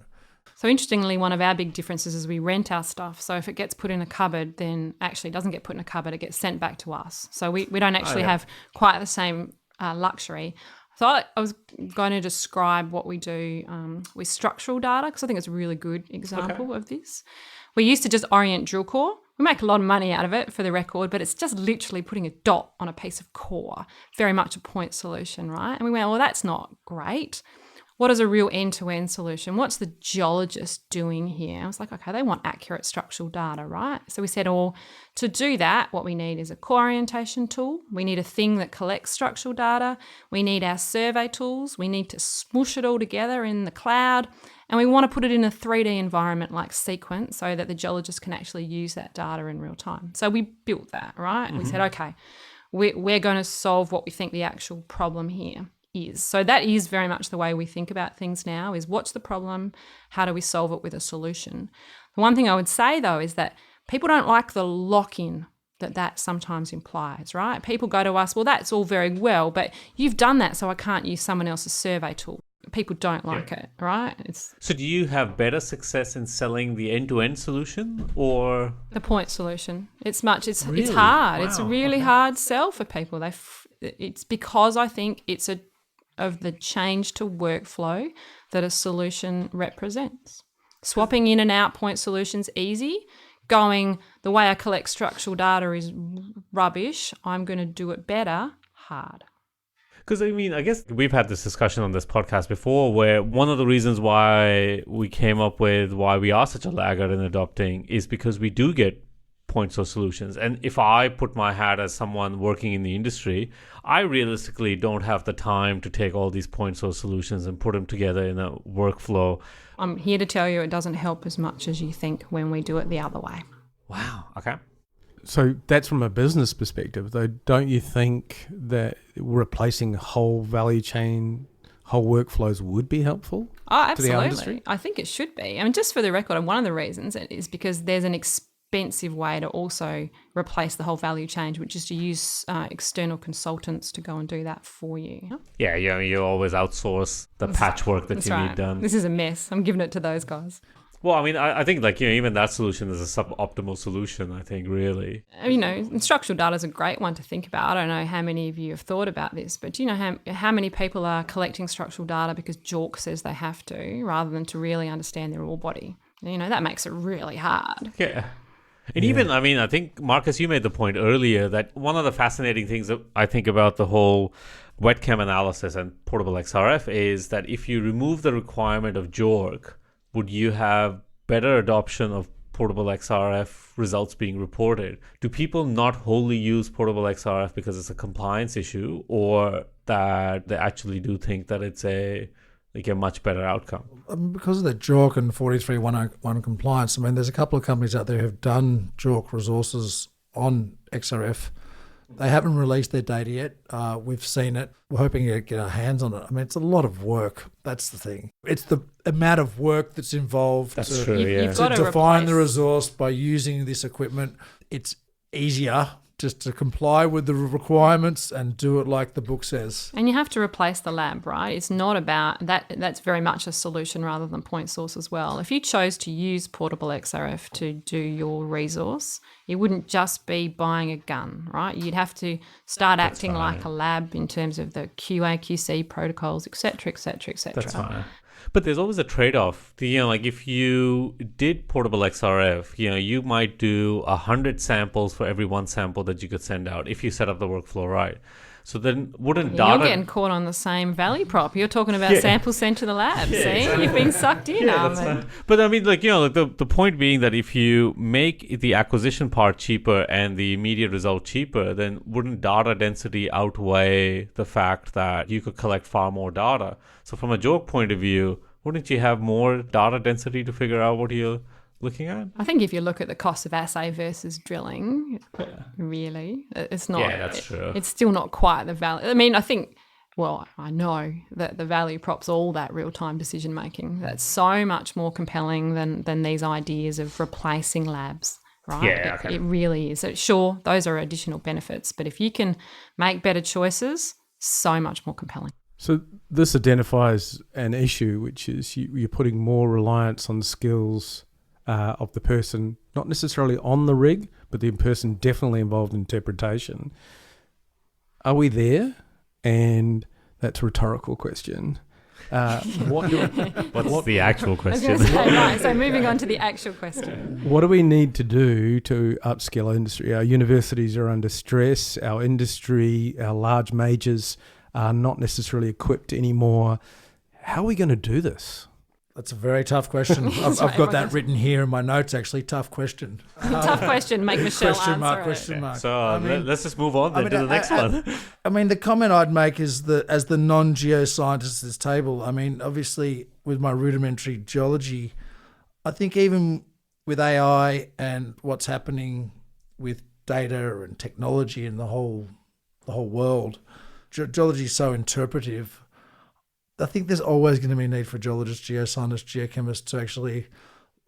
[SPEAKER 4] So interestingly, one of our big differences is we rent our stuff. So if it gets put in a cupboard, then actually it doesn't get put in a cupboard, it gets sent back to us. So we don't actually have quite the same luxury. So I was going to describe what we do with structural data, because I think it's a really good example of this. We used to just orient drill core. We make a lot of money out of it, for the record, but it's just literally putting a dot on a piece of core, very much a point solution, right? And we went, well, that's not great. What is a real end-to-end solution? What's the geologist doing here? I was like, okay, they want accurate structural data, right? So we said, to do that, what we need is a core orientation tool. We need a thing that collects structural data. We need our survey tools. We need to smoosh it all together in the cloud. And we want to put it in a 3D environment like Sequence so that the geologist can actually use that data in real time. So we built that, right? And we said, okay, we're going to solve what we think the actual problem here is. So that is very much the way we think about things now, is what's the problem? How do we solve it with a solution? The one thing I would say, though, is that people don't like the lock-in that sometimes implies, right? People go to us, well, that's all very well, but you've done that, so I can't use someone else's survey tool. People don't like it, right?
[SPEAKER 1] So do you have better success in selling the end-to-end solution or
[SPEAKER 4] the point solution? It's hard.
[SPEAKER 1] Wow.
[SPEAKER 4] It's a really hard sell for people. It's because I think it's of the change to workflow that a solution represents. Swapping in and out point solutions easy. Going, the way I collect structural data is rubbish. I'm going to do it better. Hard.
[SPEAKER 1] Because, I guess we've had this discussion on this podcast before where one of the reasons why we came up with why we are such a laggard in adopting is because we do get point source solutions. And if I put my hat as someone working in the industry, I realistically don't have the time to take all these point source solutions and put them together in a workflow.
[SPEAKER 4] I'm here to tell you it doesn't help as much as you think when we do it the other way.
[SPEAKER 1] Wow. Okay.
[SPEAKER 2] So that's from a business perspective, though. Don't you think that replacing whole value chain, whole workflows would be helpful?
[SPEAKER 4] Oh,
[SPEAKER 2] to the
[SPEAKER 4] absolutely.
[SPEAKER 2] industry?
[SPEAKER 4] I think it should be. Just for the record, one of the reasons is because there's an expensive way to also replace the whole value chain, which is to use external consultants to go and do that for you.
[SPEAKER 1] Yeah, you always outsource the patchwork that you need done.
[SPEAKER 4] This is a mess. I'm giving it to those guys.
[SPEAKER 1] Well, I think even that solution is a suboptimal solution, I think, really.
[SPEAKER 4] Structural data is a great one to think about. I don't know how many of you have thought about this, but do you know how many people are collecting structural data because JORC says they have to, rather than to really understand their ore body? That makes it really hard.
[SPEAKER 1] Yeah. And even, I think, Marcus, you made the point earlier that one of the fascinating things that I think about the whole wet chem analysis and portable XRF is that if you remove the requirement of JORC, would you have better adoption of portable XRF results being reported? Do people not wholly use portable XRF because it's a compliance issue, or that they actually do think that it's a much better outcome?
[SPEAKER 3] Because of the JORC and 43101 compliance, I mean, there's a couple of companies out there who have done JORC resources on XRF. They haven't released their data yet. We've seen it. We're hoping to get our hands on it. I mean, it's a lot of work. That's the thing. It's the amount of work that's involved
[SPEAKER 1] That's true, yeah.
[SPEAKER 4] You've
[SPEAKER 3] to
[SPEAKER 4] got to
[SPEAKER 3] define the
[SPEAKER 4] replace-
[SPEAKER 3] resource by using this equipment. It's easier just to comply with the requirements and do it like the book says.
[SPEAKER 4] And you have to replace the lab, right? It's not about that. That's very much a solution rather than point source as well. If you chose to use portable XRF to do your resource, it wouldn't just be buying a gun, right? You'd have to start acting like a lab in terms of the QA, QC protocols, et cetera, et cetera, et cetera.
[SPEAKER 1] That's fine. But there's always a trade-off. Like if you did portable XRF, you might do 100 samples for every one sample that you could send out if you set up the workflow right. So then wouldn't
[SPEAKER 4] You're
[SPEAKER 1] data...
[SPEAKER 4] getting caught on the same value prop. You're talking about samples sent to the lab. See,
[SPEAKER 1] exactly.
[SPEAKER 4] You've been sucked in, Ahmed.
[SPEAKER 1] But I mean, the point being that if you make the acquisition part cheaper and the immediate result cheaper, then wouldn't data density outweigh the fact that you could collect far more data? So from a JORC point of view, wouldn't you have more data density to figure out what you're looking at?
[SPEAKER 4] I think if you look at the cost of assay versus drilling, really, it's not.
[SPEAKER 1] Yeah, that's true.
[SPEAKER 4] It's still not quite the value. I mean, I know that the value prop's all that real-time decision making. That's so much more compelling than these ideas of replacing labs, right?
[SPEAKER 1] Yeah, okay.
[SPEAKER 4] It really is. Sure, those are additional benefits, but if you can make better choices, so much more compelling.
[SPEAKER 2] So this identifies an issue, which is you're putting more reliance on the skills of the person, not necessarily on the rig, but the person definitely involved in interpretation. Are we there? And that's a rhetorical question.
[SPEAKER 1] What's the actual
[SPEAKER 4] I was
[SPEAKER 1] question?
[SPEAKER 4] going to say, right, so moving on to the actual question.
[SPEAKER 2] What do we need to do to upskill our industry? Our universities are under stress. Our industry, our large majors are not necessarily equipped anymore. How are we going to do this?
[SPEAKER 3] That's a very tough question. I've got that written here in my notes, actually. Tough question.
[SPEAKER 4] Tough question. Make Michelle answer
[SPEAKER 3] Question mark.
[SPEAKER 1] So let's just move on then to the next one.
[SPEAKER 3] I mean, the comment I'd make is that as the non-geoscientist at this table, I mean, obviously with my rudimentary geology, I think even with AI and what's happening with data and technology and the whole world, geology is so interpretive. I think there's always going to be a need for geologists, geoscientists, geochemists to actually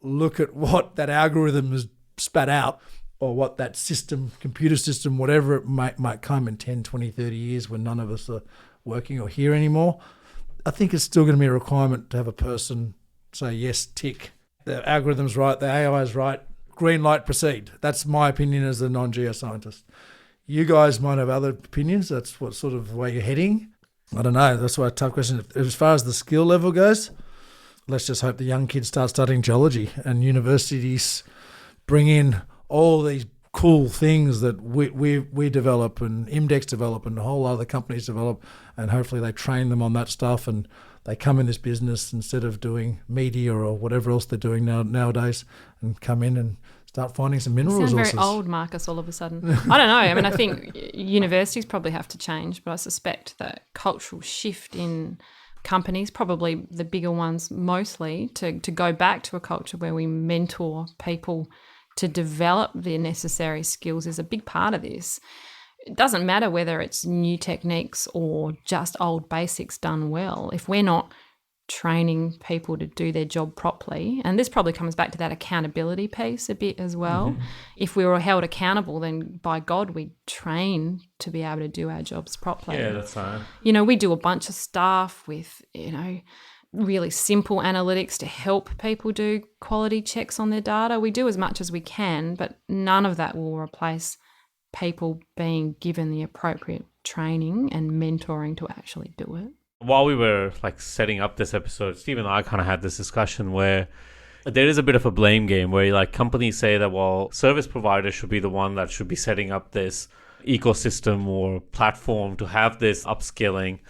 [SPEAKER 3] look at what that algorithm has spat out or what that system, computer system, whatever it might come in 10, 20, 30 years when none of us are working or here anymore. I think it's still going to be a requirement to have a person say, yes, tick. The algorithm's right, the AI is right, green light, proceed. That's my opinion as a non-geoscientist. You guys might have other opinions. That's what sort of way you're heading. I don't know. That's why a tough question. As far as the skill level goes, let's just hope the young kids start studying geology and universities bring in all these cool things that we develop and IMDEX develop and a whole other companies develop, and hopefully they train them on that stuff and they come in this business instead of doing media or whatever else they're doing nowadays, and come in and start finding some mineral
[SPEAKER 4] You sound
[SPEAKER 3] resources.
[SPEAKER 4] very old, Marcus, all of a sudden. I don't know. I mean, I think universities probably have to change, but I suspect that cultural shift in companies, probably the bigger ones mostly, to go back to a culture where we mentor people to develop the necessary skills is a big part of this. It doesn't matter whether it's new techniques or just old basics done well. If we're not training people to do their job properly, and this probably comes back to that accountability piece a bit as well. Mm-hmm. If we were held accountable, then by God, we train to be able to do our jobs properly.
[SPEAKER 1] Yeah, that's fine.
[SPEAKER 4] We do a bunch of stuff with, really simple analytics to help people do quality checks on their data. We do as much as we can, but none of that will replace people being given the appropriate training and mentoring to actually do it.
[SPEAKER 1] While we were setting up this episode, Steve and I kind of had this discussion where there is a bit of a blame game where companies say that, well, service providers should be the one that should be setting up this ecosystem or platform to have this upskilling.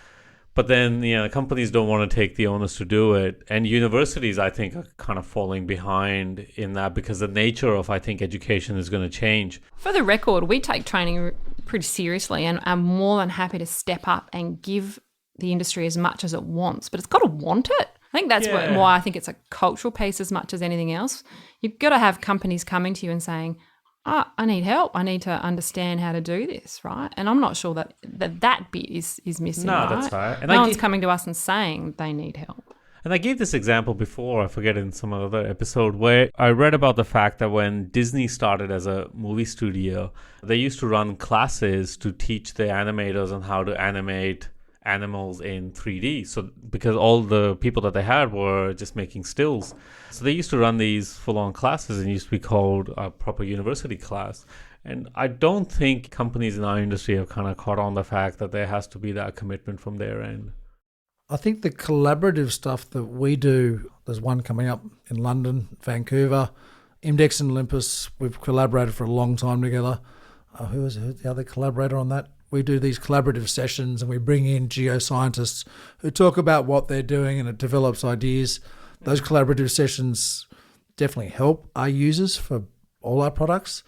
[SPEAKER 1] But then, companies don't want to take the onus to do it. And universities, I think, are kind of falling behind in that because the nature of, I think, education is going to change.
[SPEAKER 4] For the record, we take training pretty seriously and are more than happy to step up and give the industry as much as it wants. But it's got to want it. I think that's why I think it's a cultural piece as much as anything else. You've got to have companies coming to you and saying, I need help. I need to understand how to do this, right? And I'm not sure that bit is missing.
[SPEAKER 1] No,
[SPEAKER 4] right?
[SPEAKER 1] that's right. And
[SPEAKER 4] no one's coming to us and saying they need help.
[SPEAKER 1] And I gave this example before, I forget in some other episode, where I read about the fact that when Disney started as a movie studio, they used to run classes to teach the animators on how to animate animals in 3D. So because all the people that they had were just making stills. So they used to run these full-on classes and used to be called a proper university class. And I don't think companies in our industry have kind of caught on the fact that there has to be that commitment from their end.
[SPEAKER 3] I think the collaborative stuff that we do, there's one coming up in London, Vancouver, IMDEX and Olympus, we've collaborated for a long time together. Who's the other collaborator on that? We do these collaborative sessions and we bring in geoscientists who talk about what they're doing and it develops ideas. Those collaborative sessions definitely help our users for all our products.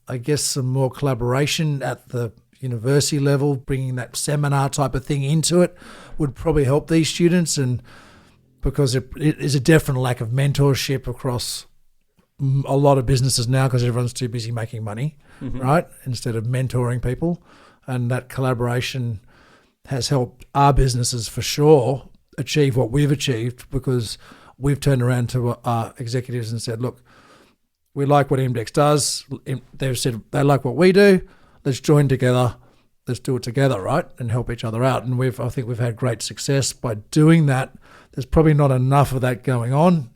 [SPEAKER 3] I guess some more collaboration at the university level, bringing that seminar type of thing into it would probably help these students, and because it is a definite lack of mentorship across a lot of businesses now because everyone's too busy making money, right, instead of mentoring people. And that collaboration has helped our businesses for sure achieve what we've achieved, because we've turned around to our executives and said, look, we like what IMDEX does. They've said they like what we do. Let's join together. Let's do it together, right, and help each other out. And I think we've had great success by doing that. There's probably not enough of that going on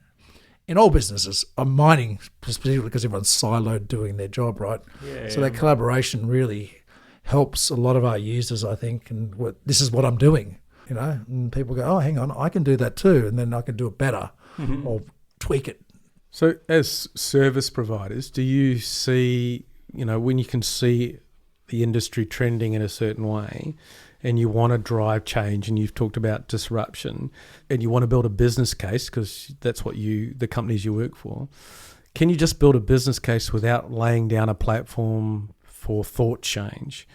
[SPEAKER 3] in all businesses. I'm mining specifically because everyone's siloed doing their job, right? So that collaboration really helps a lot of our users, I think, and this is what I'm doing, and people go, oh, hang on, I can do that too, and then I can do it better or tweak it.
[SPEAKER 2] So as service providers, do you see, when you can see the industry trending in a certain way and you want to drive change, and you've talked about disruption, and you want to build a business case because that's what the companies you work for, can you just build a business case without laying down a platform for thought change?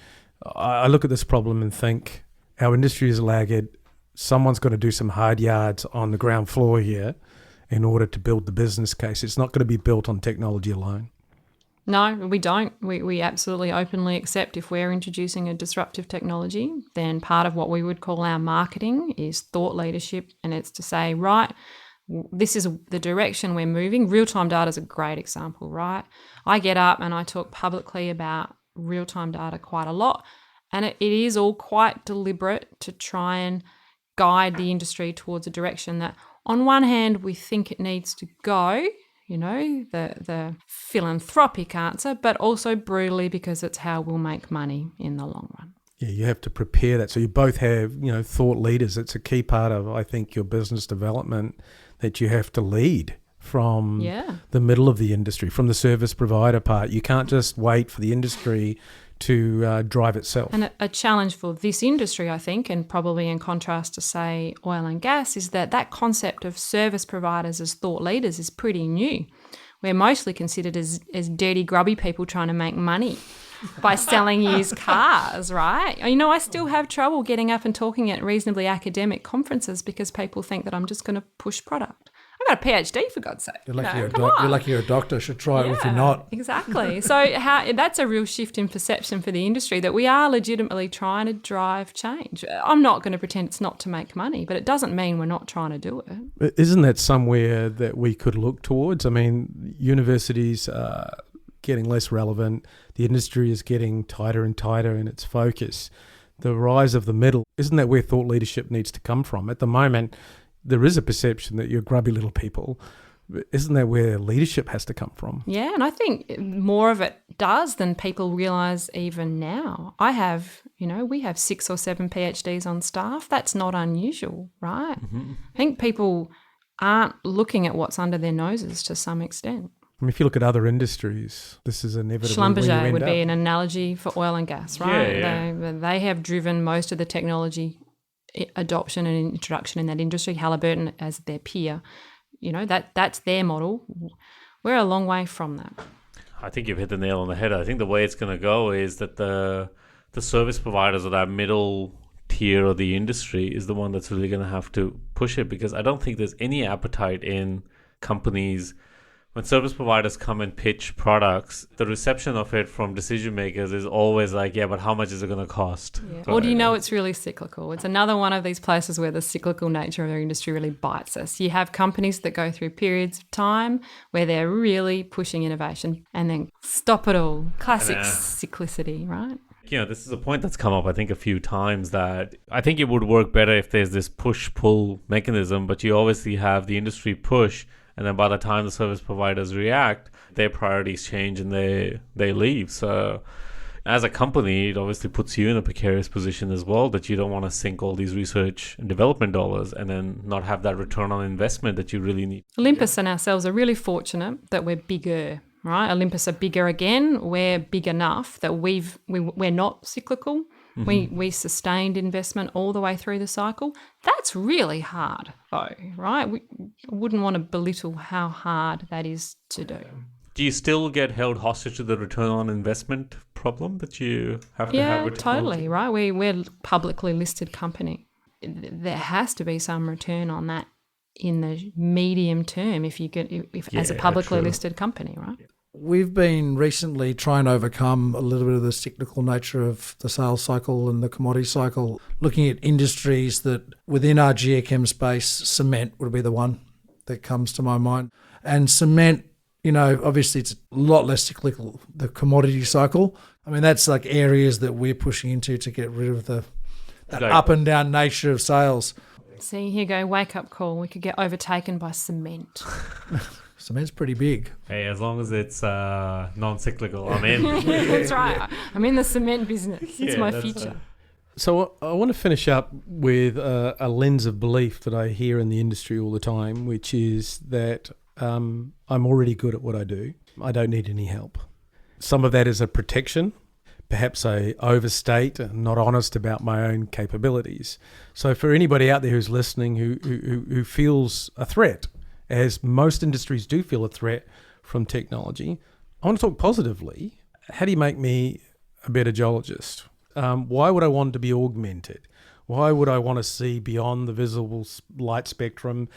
[SPEAKER 2] I look at this problem and think our industry is laggard. Someone's got to do some hard yards on the ground floor here in order to build the business case. It's not going to be built on technology alone.
[SPEAKER 4] No, we don't. We absolutely openly accept if we're introducing a disruptive technology, then part of what we would call our marketing is thought leadership, and it's to say, right, this is the direction we're moving. Real-time data is a great example, right? I get up and I talk publicly about real-time data quite a lot, and it is all quite deliberate to try and guide the industry towards a direction that, on one hand, we think it needs to go, the philanthropic answer, but also brutally because it's how we'll make money in the long run.
[SPEAKER 2] Yeah, you have to prepare that. So you both have, thought leaders. It's a key part of, I think, your business development, that you have to lead from the middle of the industry, from the service provider part. You can't just wait for the industry to drive itself.
[SPEAKER 4] And a challenge for this industry, I think, and probably in contrast to, say, oil and gas, is that concept of service providers as thought leaders is pretty new. We're mostly considered as dirty, grubby people trying to make money by selling used cars, right? I still have trouble getting up and talking at reasonably academic conferences because people think that I'm just going to push product. I've got a PhD, for God's sake.
[SPEAKER 3] You're lucky you're a doctor. Should try it if you're not.
[SPEAKER 4] Exactly. So that's a real shift in perception for the industry, that we are legitimately trying to drive change. I'm not going to pretend it's not to make money, but it doesn't mean we're not trying to do it.
[SPEAKER 2] Isn't that somewhere that we could look towards? I mean, universities are getting less relevant. The industry is getting tighter and tighter in its focus. The rise of the middle, isn't that where thought leadership needs to come from? At the moment, there is a perception that you're grubby little people. Isn't that where leadership has to come from?
[SPEAKER 4] Yeah, and I think more of it does than people realise even now. We have 6 or 7 PhDs on staff. That's not unusual, right? Mm-hmm. I think people aren't looking at what's under their noses to some extent.
[SPEAKER 2] I mean, if you look at other industries, this is inevitably
[SPEAKER 4] Schlumberger would be an analogy for oil and gas, right?
[SPEAKER 1] Yeah.
[SPEAKER 4] They have driven most of the technology adoption and introduction in that industry, Halliburton as their peer, that's their model. We're a long way from that.
[SPEAKER 1] I think you've hit the nail on the head. I think the way it's going to go is that the service providers or that middle tier of the industry is the one that's really going to have to push it, because I don't think there's any appetite in companies. When service providers come and pitch products, the reception of it from decision makers is always like, yeah, but how much is it going to cost?
[SPEAKER 4] Yeah. Or do you know it's really cyclical? It's another one of these places where the cyclical nature of their industry really bites us. You have companies that go through periods of time where they're really pushing innovation and then stop it all. Classic cyclicity, right?
[SPEAKER 1] This is a point that's come up, I think, a few times, that I think it would work better if there's this push-pull mechanism, but you obviously have the industry push, and then by the time the service providers react, their priorities change and they leave. So as a company, it obviously puts you in a precarious position as well, that you don't want to sink all these research and development dollars and then not have that return on investment that you really need.
[SPEAKER 4] Olympus and ourselves are really fortunate that we're bigger, right? Olympus are bigger again. We're big enough that we're not cyclical. We sustained investment all the way through the cycle. That's really hard, though, right? I wouldn't want to belittle how hard that is to do.
[SPEAKER 1] Do you still get held hostage to the return on investment problem that you have to have with technology?
[SPEAKER 4] Totally, right? We're a publicly listed company. There has to be some return on that in the medium term as a publicly listed company, right?
[SPEAKER 3] We've been recently trying to overcome a little bit of the cyclical nature of the sales cycle and the commodity cycle, looking at industries that within our geochem space, cement would be the one that comes to my mind. And cement, obviously it's a lot less cyclical, the commodity cycle. I mean, that's like areas that we're pushing into to get rid of that up and down nature of sales.
[SPEAKER 4] See, here you go, wake up call. We could get overtaken by cement.
[SPEAKER 3] Cement's pretty big.
[SPEAKER 1] Hey, as long as it's non-cyclical, I'm in.
[SPEAKER 4] That's right. I'm in the cement business. It's my future.
[SPEAKER 2] So I want to finish up with a lens of belief that I hear in the industry all the time, which is that I'm already good at what I do. I don't need any help. Some of that is a protection. Perhaps I overstate and not honest about my own capabilities. So for anybody out there who's listening who feels a threat, as most industries do feel a threat from technology, I want to talk positively. How do you make me a better geologist? Why would I want to be augmented? Why would I want to see beyond the visible light spectrum?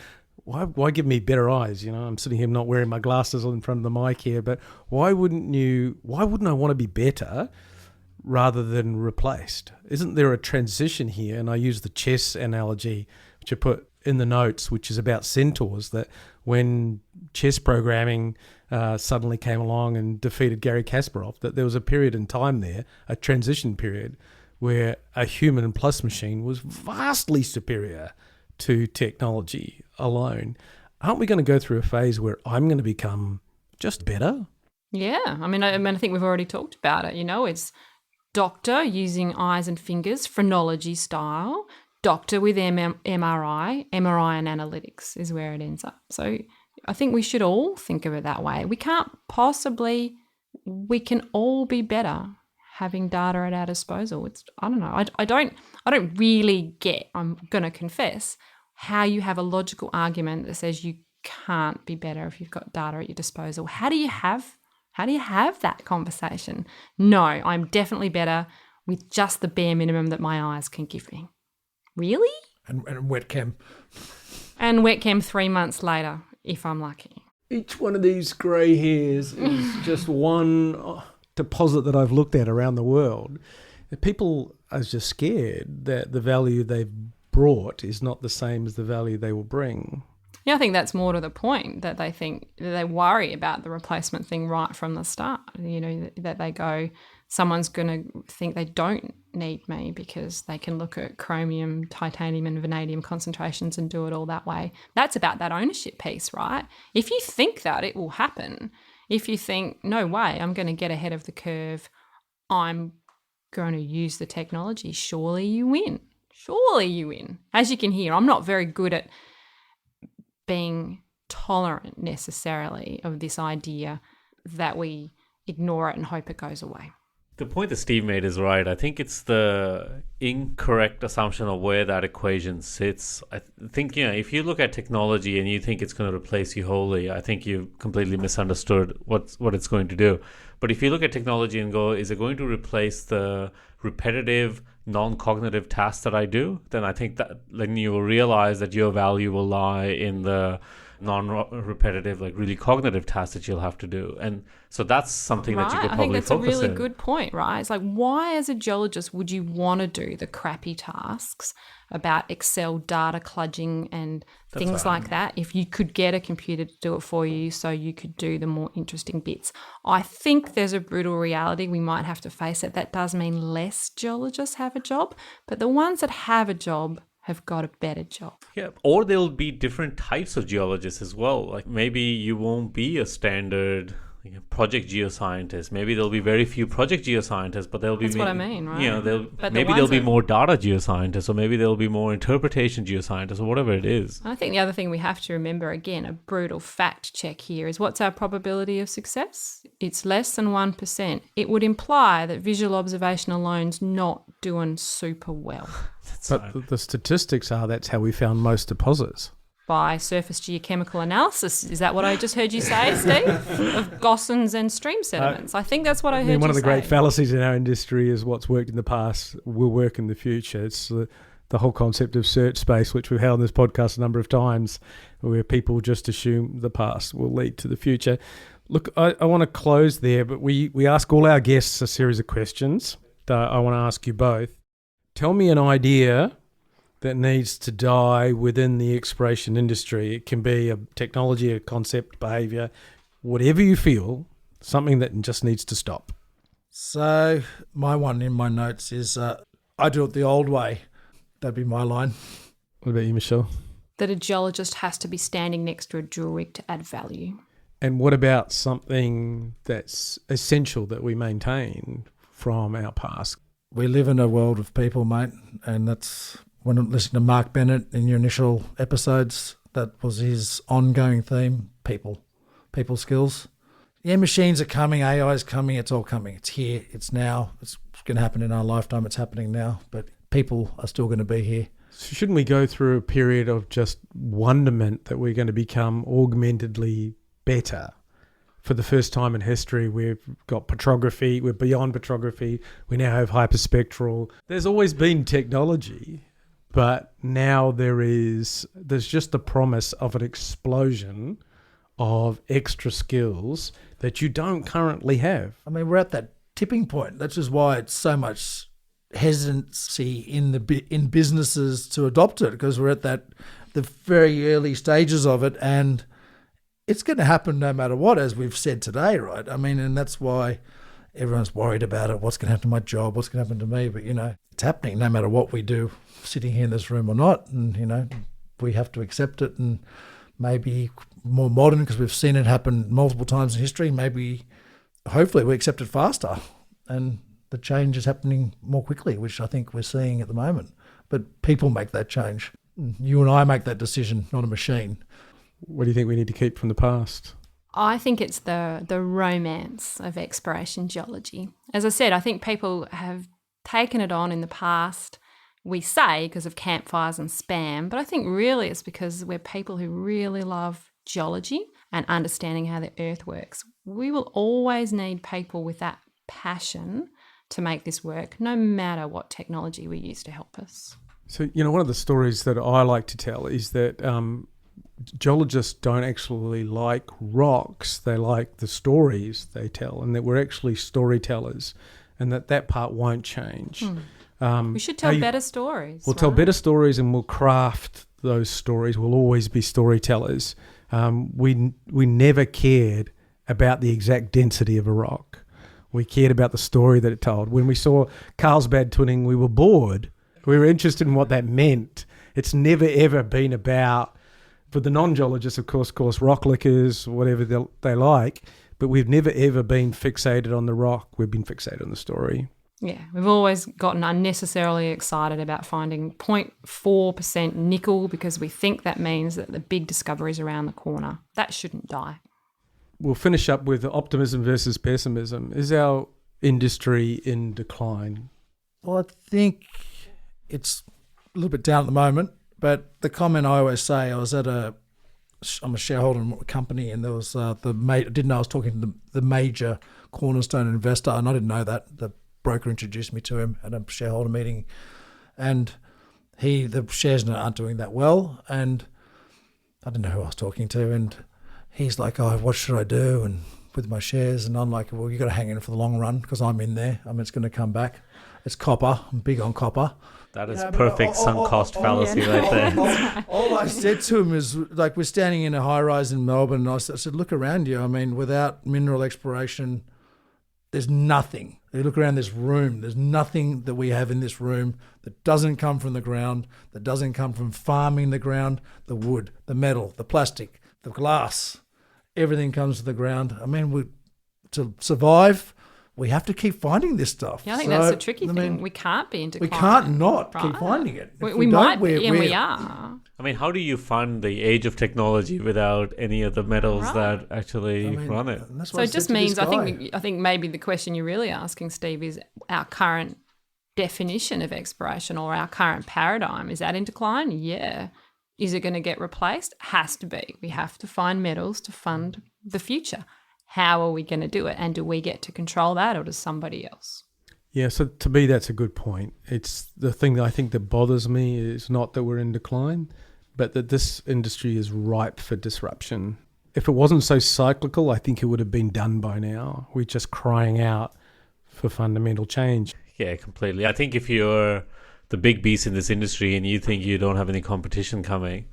[SPEAKER 2] Why give me better eyes? I'm sitting here not wearing my glasses in front of the mic here, but why wouldn't I want to be better rather than replaced? Isn't there a transition here? And I use the chess analogy, which I put in the notes, which is about centaurs, that when chess programming suddenly came along and defeated Garry Kasparov, that there was a period in time there, a transition period, where a human plus machine was vastly superior to technology alone. Aren't we going to go through a phase where I'm going to become just better?
[SPEAKER 4] Yeah. I mean, I think we've already talked about it. It's doctor using eyes and fingers, phrenology style, doctor with MRI and analytics is where it ends up. So I think we should all think of it that way. We can all be better having data at our disposal. I don't know. I don't really get, I'm going to confess, how you have a logical argument that says you can't be better if you've got data at your disposal. How do you have that conversation? No, I'm definitely better with just the bare minimum that my eyes can give me. Really?
[SPEAKER 3] And wet chem.
[SPEAKER 4] And wet chem 3 months later, if I'm lucky.
[SPEAKER 2] Each one of these grey hairs is just one deposit that I've looked at around the world. People are just scared that the value they've brought is not the same as the value they will bring.
[SPEAKER 4] Yeah, I think that's more to the point, that they worry about the replacement thing right from the start. That they go, someone's going to think they don't need me because they can look at chromium, titanium and vanadium concentrations and do it all that way. That's about that ownership piece, right? If you think that, it will happen. If you think, no way, I'm going to get ahead of the curve, I'm going to use the technology, surely you win. Surely you win. As you can hear, I'm not very good at being tolerant necessarily of this idea that we ignore it and hope it goes away.
[SPEAKER 1] The point that Steve made is right. I think it's the incorrect assumption of where that equation sits. I think, if you look at technology and you think it's going to replace you wholly, I think you've completely misunderstood what it's going to do. But if you look at technology and go, is it going to replace the repetitive, non-cognitive tasks that I do? Then I think that then you will realize that your value will lie in the non-repetitive, like really cognitive tasks that you'll have to do. And so that's something that you could probably focus on.
[SPEAKER 4] I think that's a really good point, right? It's like, why as a geologist would you want to do the crappy tasks about Excel data kludging and things like that if you could get a computer to do it for you so you could do the more interesting bits? I think there's a brutal reality we might have to face it. That does mean less geologists have a job, but the ones that have a job have got a better job.
[SPEAKER 1] Yeah, or there'll be different types of geologists as well. Like maybe you won't be a standard project geoscientist. Maybe there'll be very few project geoscientists, but there'll be...
[SPEAKER 4] That's what I mean, right?
[SPEAKER 1] Maybe there'll be more data geoscientists, or maybe there'll be more interpretation geoscientists, or whatever it is.
[SPEAKER 4] I think the other thing we have to remember, again, a brutal fact check here, is what's our probability of success? It's less than 1%. It would imply that visual observation alone's not doing super well.
[SPEAKER 2] But the statistics are that's how we found most deposits.
[SPEAKER 4] By surface geochemical analysis. Is that what I just heard you say, Steve? Of gossans and stream sediments. I think that's what I heard you say.
[SPEAKER 2] One of the great fallacies in our industry is what's worked in the past will work in the future. It's the whole concept of search space, which we've held in this podcast a number of times, where people just assume the past will lead to the future. Look, I want to close there, but we ask all our guests a series of questions that I want to ask you both. Tell me an idea that needs to die within the exploration industry. It can be a technology, a concept, behaviour, whatever you feel, something that just needs to stop.
[SPEAKER 3] So my one in my notes is I do it the old way. That'd be my line.
[SPEAKER 2] What about you, Michelle?
[SPEAKER 4] That a geologist has to be standing next to a drill rig to add value.
[SPEAKER 2] And what about something that's essential that we maintain from our past?
[SPEAKER 3] We live in a world of people, mate, and that's... When I'm listening to Mark Bennett in your initial episodes, that was his ongoing theme, people skills. Yeah, machines are coming, AI is coming, it's all coming. It's here, it's now, it's going to happen in our lifetime, it's happening now, but people are still going to be here.
[SPEAKER 2] So shouldn't we go through a period of just wonderment that we're going to become augmentedly better? For the first time in history, we've got petrography, we're beyond petrography, we now have hyperspectral. There's always been technology. But now there's just the promise of an explosion of extra skills that you don't currently have.
[SPEAKER 3] I mean, we're at that tipping point. That's just why it's so much hesitancy in businesses to adopt it, because we're at the very early stages of it, and it's going to happen no matter what, as we've said today, right? I mean, and that's why everyone's worried about it. What's going to happen to my job? What's going to happen to me? But, it's happening no matter what we do, sitting here in this room or not. And, we have to accept it and maybe more modern, because we've seen it happen multiple times in history. Maybe, hopefully, we accept it faster and the change is happening more quickly, which I think we're seeing at the moment. But people make that change. You and I make that decision, not a machine.
[SPEAKER 2] What do you think we need to keep from the past?
[SPEAKER 4] I think it's the romance of exploration geology. As I said, I think people have taken it on in the past, we say, because of campfires and spam, but I think really it's because we're people who really love geology and understanding how the earth works. We will always need people with that passion to make this work, no matter what technology we use to help us.
[SPEAKER 2] So, one of the stories that I like to tell is that geologists don't actually like rocks, they like the stories they tell, and that we're actually storytellers, and that part won't change.
[SPEAKER 4] We should tell better stories.
[SPEAKER 2] We'll tell better stories, and we'll craft those stories. We'll always be storytellers. We never cared about the exact density of a rock. We cared about the story that it told. When we saw Carlsbad twinning, we were bored. We were interested in what that meant. It's never, ever been about, for the non-geologists, of course, rock lickers, whatever they like, but we've never, ever been fixated on the rock. We've been fixated on the story.
[SPEAKER 4] Yeah, we've always gotten unnecessarily excited about finding 0.4% nickel because we think that means that the big discovery is around the corner. That shouldn't die.
[SPEAKER 2] We'll finish up with optimism versus pessimism. Is our industry in decline?
[SPEAKER 3] Well, I think it's a little bit down at the moment, but the comment I always say, I'm a shareholder in a company, and there was I didn't know I was talking to the major cornerstone investor, and I didn't know that. The broker introduced me to him at a shareholder meeting, and the shares aren't doing that well, and I didn't know who I was talking to, and he's like, "Oh, what should I do?" and with my shares, and I'm like, "Well, you got to hang in for the long run because I'm in there. I mean, it's going to come back. It's copper. I'm big on copper."
[SPEAKER 1] That is perfect sunk cost fallacy right there.
[SPEAKER 3] All I said to him is, like, we're standing in a high rise in Melbourne, and I said, look around you. I mean, without mineral exploration, there's nothing. You look around this room, there's nothing that we have in this room that doesn't come from the ground, that doesn't come from farming the ground, the wood, the metal, the plastic, the glass. Everything comes to the ground. I mean, to survive, we have to keep finding this stuff.
[SPEAKER 4] Yeah, I think that's the tricky thing. We can't be in decline.
[SPEAKER 3] We can't not keep finding it.
[SPEAKER 4] We might be, and we are.
[SPEAKER 1] I mean, how do you fund the age of technology without any of the metals that actually run it?
[SPEAKER 3] So
[SPEAKER 4] it just means, I think maybe the question you're really asking, Steve, is our current definition of exploration or our current paradigm, is that in decline? Yeah. Is it going to get replaced? Has to be. We have to find metals to fund the future. How are we going to do it? And do we get to control that, or does somebody else?
[SPEAKER 2] Yeah, so to me, that's a good point. It's the thing that I think that bothers me is not that we're in decline, but that this industry is ripe for disruption. If it wasn't so cyclical, I think it would have been done by now. We're just crying out for fundamental change.
[SPEAKER 1] Yeah, completely. I think if you're the big beast in this industry and you think you don't have any competition coming,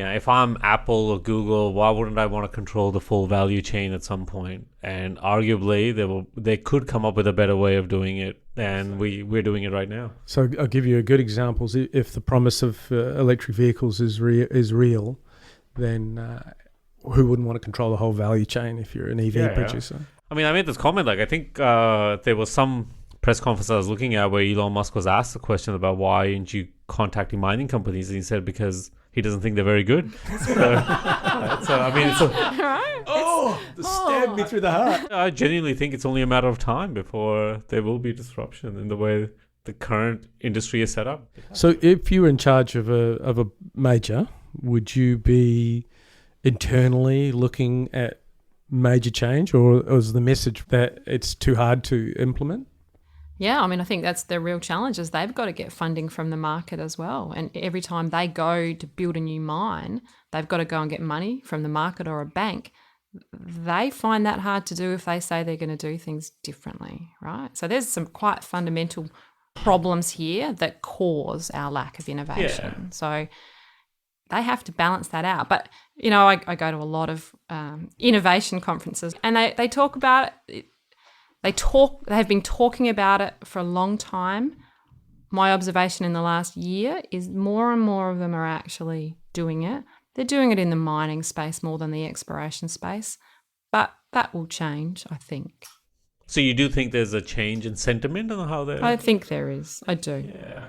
[SPEAKER 1] if I'm Apple or Google, why wouldn't I want to control the full value chain at some point? And arguably, they could come up with a better way of doing it, and we're doing it right now.
[SPEAKER 2] So I'll give you a good example. If the promise of electric vehicles is real, then who wouldn't want to control the whole value chain if you're an EV producer?
[SPEAKER 1] Yeah. I mean, I made this comment. I think there was some press conference I was looking at where Elon Musk was asked the question about why aren't you contacting mining companies, and he said because he doesn't think they're very good. I mean,
[SPEAKER 2] stabbed me through the heart.
[SPEAKER 1] I genuinely think it's only a matter of time before there will be disruption in the way the current industry is set up.
[SPEAKER 2] So if you were in charge of a major, would you be internally looking at major change, or is the message that it's too hard to implement?
[SPEAKER 4] Yeah, I mean, I think that's the real challenge, is they've got to get funding from the market as well. And every time they go to build a new mine, they've got to go and get money from the market or a bank. They find that hard to do if they say they're going to do things differently, right? So there's some quite fundamental problems here that cause our lack of innovation. Yeah. So they have to balance that out. But, I go to a lot of innovation conferences, and they talk about it. They have been talking about it for a long time. My observation in the last year is more and more of them are actually doing it. They're doing it in the mining space more than the exploration space, but that will change, I think.
[SPEAKER 1] So you do think there's a change in sentiment on how they're...
[SPEAKER 4] I think there is. I do. Yeah.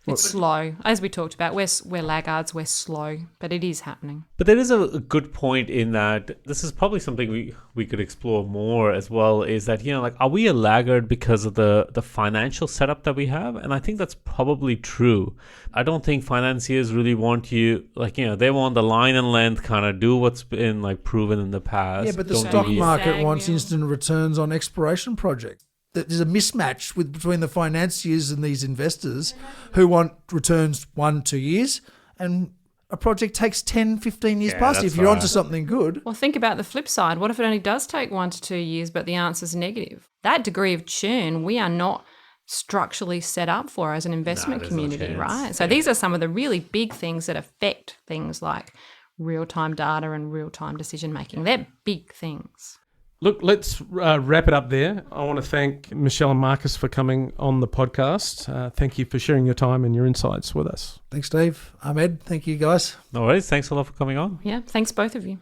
[SPEAKER 4] It's slow. As we talked about, we're laggards, we're slow, but it is happening.
[SPEAKER 1] But there is a good point in that this is probably something we could explore more as well, is that, are we a laggard because of the financial setup that we have? And I think that's probably true. I don't think financiers really want you, they want the line and length, kind of do what's been proven in the past.
[SPEAKER 3] Yeah, but the stock market wants instant returns on exploration projects. There's a mismatch between the financiers and these investors who want returns 1-2 years, and a project takes 10, 15 years plus if you're onto something good.
[SPEAKER 4] Well, think about the flip side. What if it only does take 1 to 2 years, but the answer's negative? That degree of churn, we are not structurally set up for as an investment community, right? So these are some of the really big things that affect things like real-time data and real-time decision-making. They're big things.
[SPEAKER 2] Look, let's wrap it up there. I want to thank Michelle and Marcus for coming on the podcast. Thank you for sharing your time and your insights with us.
[SPEAKER 3] Thanks, Steve. Ahmed, thank you, guys.
[SPEAKER 1] No worries. Thanks a lot for coming on.
[SPEAKER 4] Yeah, thanks both of you.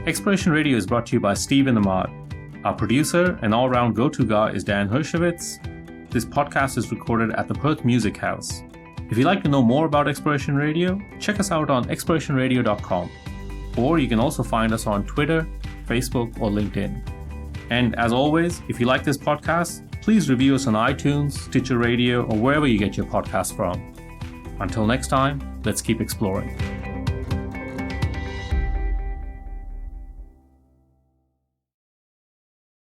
[SPEAKER 1] Exploration Radio is brought to you by Steve and Ahmad. Our producer and all-round go-to guy is Dan Hershowitz. This podcast is recorded at the Perth Music House. If you'd like to know more about Exploration Radio, check us out on explorationradio.com. Or you can also find us on Twitter, Facebook, or LinkedIn. And as always, if you like this podcast, please review us on iTunes, Stitcher Radio, or wherever you get your podcasts from. Until next time, let's keep exploring.